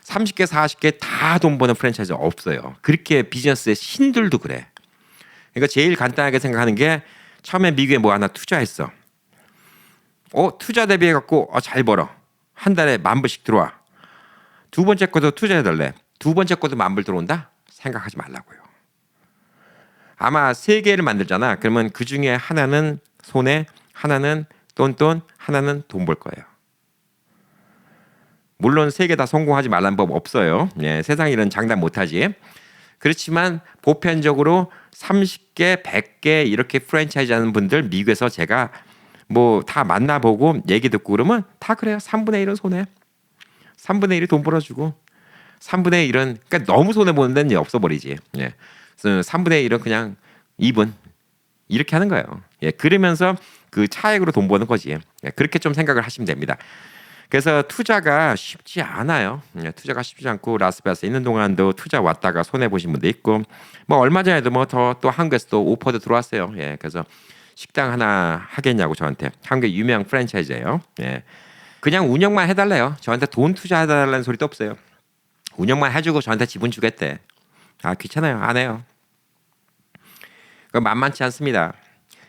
30개 40개 다 돈 버는 프랜차이즈 없어요. 그렇게 비즈니스의 신들도 그래. 그러니까 제일 간단하게 생각하는 게 처음에 미국에 뭐 하나 투자했어. 투자 대비해 갖고 잘 벌어. 한 달에 10,000불씩 들어와. 두 번째 것도 투자해달래. 두 번째 것도 10,000불 들어온다? 생각하지 말라고요. 아마 세 개를 만들잖아. 그러면 그 중에 하나는 손해, 하나는 똔똔, 하나는 돈 벌 거예요. 물론 세 개 다 성공하지 말라는 법 없어요. 예, 세상 일은 장담 못하지. 그렇지만 보편적으로 30개, 100개 이렇게 프랜차이즈 하는 분들 미국에서 제가 뭐 다 만나보고 얘기 듣고 그러면 다 그래요. 3분의 1은 손해. 3분의 1이 돈 벌어주고 3분의 1은 그러니까 너무 손해보는 데는 없어버리지. 예. 그래서 3분의 1은 그냥 2분 이렇게 하는 거예요. 예. 그러면서 그 차액으로 돈 버는 거지. 예. 그렇게 좀 생각을 하시면 됩니다. 그래서 투자가 쉽지 않아요. 예. 투자가 쉽지 않고 라스베가스에 있는 동안도 투자 왔다가 손해 보신 분도 있고 뭐 얼마 전에도 뭐 더 또 한국에서 또 오퍼도 들어왔어요. 예. 그래서 식당 하나 하겠냐고 저한테. 한국의 유명 프랜차이즈예요. 예. 그냥 운영만 해달래요. 저한테 돈 투자해달라는 소리도 없어요. 운영만 해주고 저한테 지분 주겠대. 귀찮아요. 안 해요. 만만치 않습니다.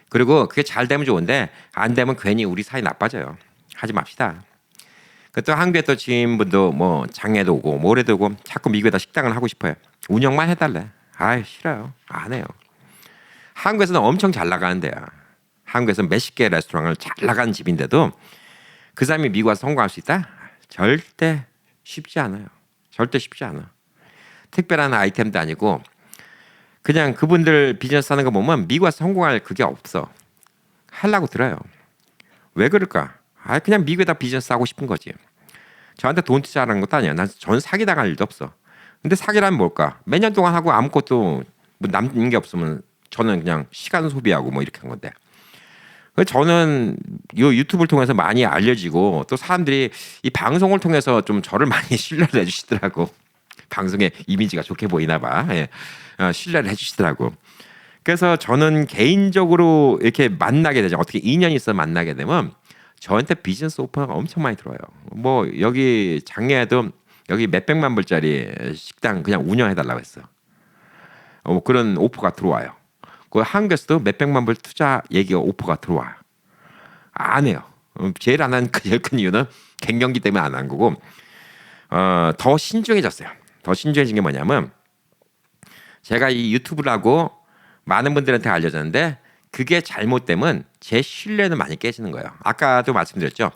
그리고 그게 잘 되면 좋은데 안 되면 괜히 우리 사이 나빠져요. 하지 맙시다. 또 한국에 또 지인분도 뭐 장애도 오고 모레도 오고 자꾸 미국에다 식당을 하고 싶어요. 운영만 해달래. 싫어요. 안 해요. 한국에서는 엄청 잘 나가는 데야. 한국에서는 몇십 개의 레스토랑을 잘 나가는 집인데도 그 사람이 미국 와서 성공할 수 있다? 절대 쉽지 않아요. 절대 쉽지 않아. 특별한 아이템도 아니고 그냥 그분들 비즈니스 하는 거 보면 미국 와서 성공할 그게 없어. 하려고 들어요. 왜 그럴까? 그냥 미국에다 비즈니스 하고 싶은 거지. 저한테 돈 투자하는 것도 아니야. 저는 사기당할 일도 없어. 근데 사기라면 뭘까? 몇 년 동안 하고 아무것도 뭐 남는 게 없으면 저는 그냥 시간 소비하고 뭐 이렇게 한 건데. 저는 이 유튜브를 통해서 많이 알려지고 또 사람들이 이 방송을 통해서 좀 저를 많이 신뢰를 해주시더라고. 방송의 이미지가 좋게 보이나 봐. 예. 신뢰를 해주시더라고. 그래서 저는 개인적으로 이렇게 만나게 되죠. 어떻게 인연이 있어 만나게 되면 저한테 비즈니스 오퍼가 엄청 많이 들어요. 뭐 여기 작년에도 여기 몇백만 불짜리 식당 그냥 운영해달라고 했어. 그런 오퍼가 들어와요. 그 한국에서도 몇백만 불 투자 얘기가 오퍼가 들어와요. 안 해요. 제일 안 한 제일 큰 이유는 갱년기 때문에 안 한 거고 더 신중해졌어요. 더 신중해진 게 뭐냐면 제가 이 유튜브를 하고 많은 분들한테 알려졌는데 그게 잘못되면 제 신뢰는 많이 깨지는 거예요. 아까도 말씀드렸죠.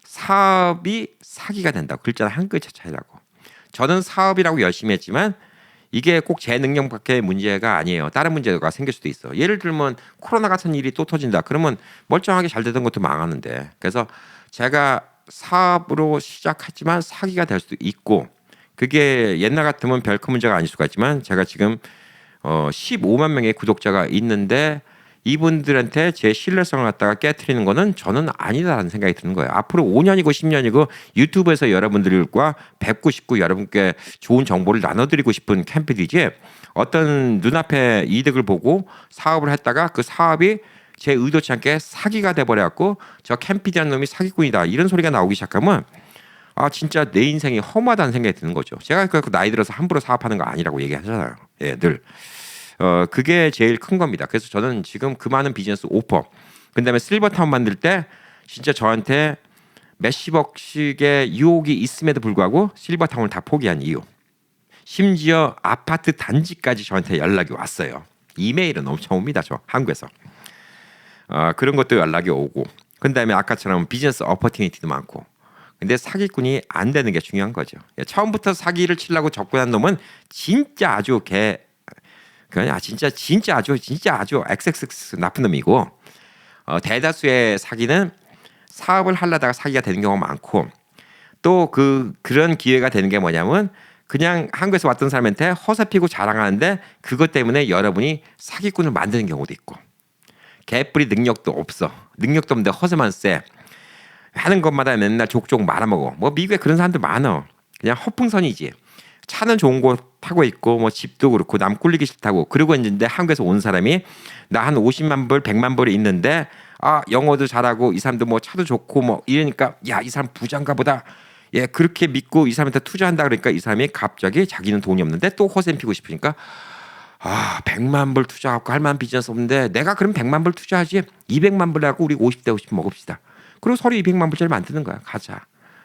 사업이 사기가 된다고. 글자는 한 글자 차이라고. 저는 사업이라고 열심히 했지만 이게 꼭 제 능력밖에 문제가 아니에요. 다른 문제가 생길 수도 있어. 예를 들면 코로나 같은 일이 또 터진다. 그러면 멀쩡하게 잘 되던 것도 망하는데. 그래서 제가 사업으로 시작했지만 사기가 될 수도 있고 그게 옛날 같으면 별 큰 문제가 아닐 수가 있지만 제가 지금 15만 명의 구독자가 있는데 이분들한테 제 신뢰성을 갖다가 깨트리는 거는 저는 아니다라는 생각이 드는 거예요. 앞으로 5년이고 10년이고 유튜브에서 여러분들과 뵙고 싶고 여러분께 좋은 정보를 나눠드리고 싶은 캠페인이지 어떤 눈앞에 이득을 보고 사업을 했다가 그 사업이 제 의도치 않게 사기가 돼버려갖고 저 캠피디한 놈이 사기꾼이다 이런 소리가 나오기 시작하면 진짜 내 인생이 험하다는 생각이 드는 거죠. 제가 그 나이 들어서 함부로 사업하는 거 아니라고 얘기하잖아요. 예, 늘. 그게 제일 큰 겁니다. 그래서 저는 지금 그 많은 비즈니스 오퍼, 그다음에 실버타운 만들 때 진짜 저한테 몇십억씩의 유혹이 있음에도 불구하고 실버타운을 다 포기한 이유. 심지어 아파트 단지까지 저한테 연락이 왔어요. 이메일은 엄청 옵니다. 저 한국에서. 그런 것도 연락이 오고. 그다음에 아까처럼 비즈니스 어퍼튜니티도 많고. 근데 사기꾼이 안 되는 게 중요한 거죠. 처음부터 사기를 치려고 접근한 놈은 진짜 아주 진짜 아주 XXX 나쁜 놈이고 대다수의 사기는 사업을 하려다가 사기가 되는 경우가 많고 또 그런 기회가 되는 게 뭐냐면 그냥 한국에서 왔던 사람한테 허세 피고 자랑하는데 그것 때문에 여러분이 사기꾼을 만드는 경우도 있고 개뿔이 능력도 없어. 능력도 없는데 허세만 쎄. 하는 것마다 맨날 족족 말아먹어. 뭐 미국에 그런 사람들 많어. 그냥 허풍선이지. 차는 좋은 거 타고 있고 뭐 집도 그렇고 남 꿀리기 싫다고 그러고 있는데 한국에서 온 사람이 나 한 50만 불, 100만 불이 있는데 영어도 잘하고 이 사람도 뭐 차도 좋고 뭐 이러니까 야, 이 사람 부자인가 보다. 예, 그렇게 믿고 이 사람한테 투자한다 그러니까 이 사람이 갑자기 자기는 돈이 없는데 또 허세 피고 싶으니까 100만 불 투자하고 할 만한 비즈니스 없는데 내가 그럼 100만 불 투자하지 200만 불 하고 우리 50대 50 먹읍시다. 그리고 서로 200만 불짜리 만드는 거야. 가자.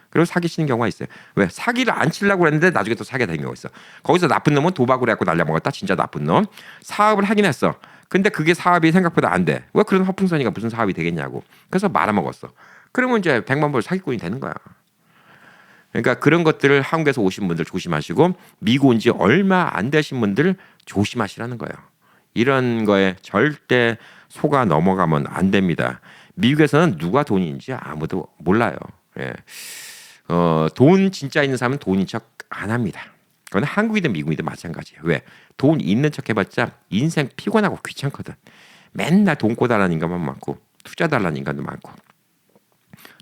그리고 사기치는 경우가 있어요. 왜? 사기를 안 치려고 했는데 나중에 또 사기가 되는 경우가 있어. 거기서 나쁜 놈은 도박을 해갖고 날려먹었다. 진짜 나쁜 놈. 사업을 하긴 했어. 근데 그게 사업이 생각보다 안 돼. 왜 그런 허풍선이가 무슨 사업이 되겠냐고. 그래서 말아먹었어. 그러면 이제 100만 불 사기꾼이 되는 거야. 그러니까 그런 것들을 한국에서 오신 분들 조심하시고 미국 온 지 얼마 안 되신 분들 조심하시라는 거예요. 이런 거에 절대 속아 넘어가면 안 됩니다. 미국에서는 누가 돈인지 아무도 몰라요. 예. 돈 진짜 있는 사람은 돈인 척 안 합니다. 그건 한국이든 미국이든 마찬가지예요. 왜? 돈 있는 척 해봤자 인생 피곤하고 귀찮거든. 맨날 돈 꿔달라는 인간만 많고 투자 달라는 인간도 많고.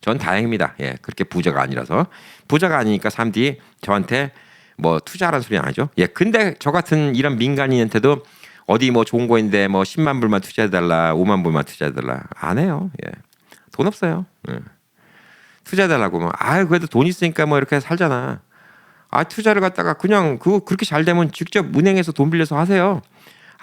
전 다행입니다. 예, 그렇게 부자가 아니라서. 부자가 아니니까 사람들이 저한테 뭐 투자하라는 소리 안 하죠. 예, 근데 저 같은 이런 민간인한테도 어디 뭐 좋은 거인데 뭐 10만 불만 투자해달라, 5만 불만 투자해달라 안 해요. 예, 돈 없어요. 예. 투자해달라고 뭐, 그래도 돈 있으니까 뭐 이렇게 살잖아. 투자를 갖다가 그냥 그렇게 잘 되면 직접 은행에서 돈 빌려서 하세요.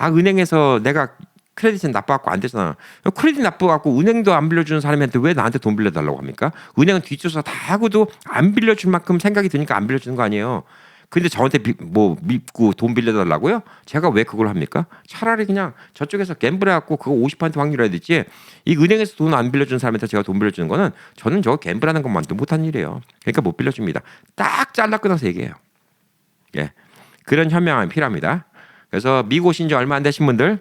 은행에서 내가 크레딧은 나빠갖고 안 되잖아. 크레딧 나빠갖고 은행도 안 빌려주는 사람한테 왜 나한테 돈 빌려달라고 합니까? 은행은 뒷조사 다 하고도 안 빌려줄 만큼 생각이 드니까 안 빌려주는 거 아니에요. 근데 저한테 뭐 믿고 돈 빌려달라고요? 제가 왜 그걸 합니까? 차라리 그냥 저쪽에서 갬블해갖고 그거 50% 확률해야 되지. 이 은행에서 돈 안 빌려준 사람한테 제가 돈 빌려주는 거는 저는 저거 갬블하는 것만도 못한 일이에요. 그러니까 못 빌려줍니다. 딱 잘라 끊어서 얘기해요. 예, 그런 현명함이 필요합니다. 그래서 미국 오신 지 얼마 안 되신 분들,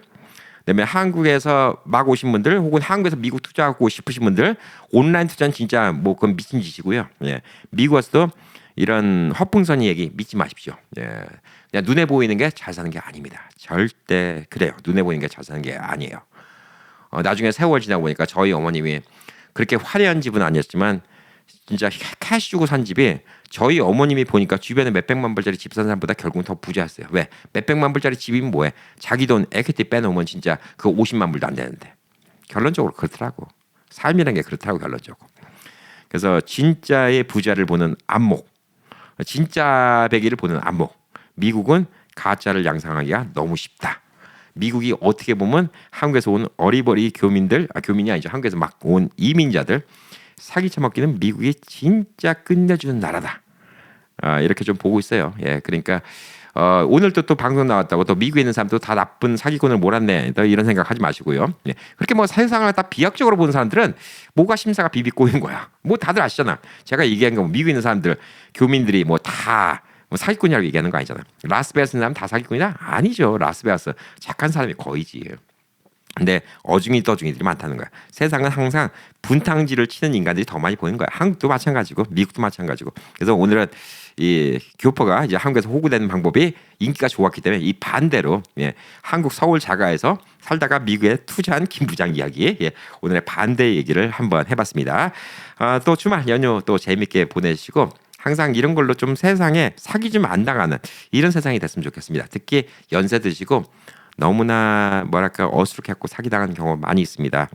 그다음에 한국에서 막 오신 분들, 혹은 한국에서 미국 투자하고 싶으신 분들, 온라인 투자는 진짜 뭐 그건 미친 짓이고요. 예, 미국 와서도 이런 허풍선이 얘기 믿지 마십시오. 예, 그냥 눈에 보이는 게 잘 사는 게 아닙니다. 절대 그래요. 눈에 보이는 게 잘 사는 게 아니에요. 나중에 세월 지나고 보니까 저희 어머님이 그렇게 화려한 집은 아니었지만 진짜 캐시 주고 산 집이 저희 어머님이 보니까 주변에 몇백만 불짜리 집 산 사람보다 결국은 더 부자였어요. 왜? 몇백만 불짜리 집이면 뭐해? 자기 돈 에퀴티 빼놓으면 진짜 그 50만 불도 안 되는데. 결론적으로 그렇더라고. 삶이라는 게 그렇더라고 결론적으로. 그래서 진짜의 부자를 보는 안목, 진짜 백이를 보는 안목. 미국은 가짜를 양상하기가 너무 쉽다. 미국이 어떻게 보면 한국에서 온 어리버리 교민들, 교민이 아니죠. 한국에서 막 온 이민자들 사기 쳐먹기는 미국이 진짜 끝내주는 나라다. 이렇게 좀 보고 있어요. 예, 그러니까 오늘도 또 방송 나왔다고 또 미국에 있는 사람도 다 나쁜 사기꾼을 몰았네. 이런 생각하지 마시고요. 예, 그렇게 뭐 세상을 다 비약적으로 보는 사람들은 뭐가 심사가 비비꼬인 거야. 뭐 다들 아시잖아. 제가 얘기한 거 뭐 미국에 있는 사람들, 교민들이 뭐 다 뭐 사기꾼이라고 얘기하는 거 아니잖아. 라스베가스 있는 사람 다 사기꾼이다? 아니죠. 라스베가스 착한 사람이 거의지. 근데 어중이 떠중이들이 많다는 거야. 세상은 항상 분탕질을 치는 인간들이 더 많이 보이는 거야. 한국도 마찬가지고 미국도 마찬가지고. 그래서 오늘은 이 교포가 이제 한국에서 호구되는 방법이 인기가 좋았기 때문에 이 반대로 한국 서울 자가에서 살다가 미국에 투자한 김 부장 이야기, 오늘의 반대 얘기를 한번 해봤습니다. 또 주말 연휴 또 재밌게 보내시고 항상 이런 걸로 좀 세상에 사기 좀 안 당하는 이런 세상이 됐으면 좋겠습니다. 특히 연세 드시고 너무나 뭐랄까 어수룩했고 사기당하는 경우 많이 있습니다.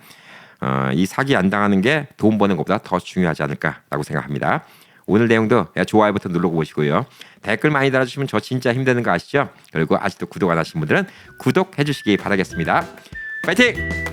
이 사기 안 당하는 게 돈 버는 것보다 더 중요하지 않을까라고 생각합니다. 오늘 내용도 좋아요 버튼 누르고 보시고요. 댓글 많이 달아주시면 저 진짜 힘드는 거 아시죠? 그리고 아직도 구독 안 하신 분들은 구독해 주시기 바라겠습니다. 파이팅!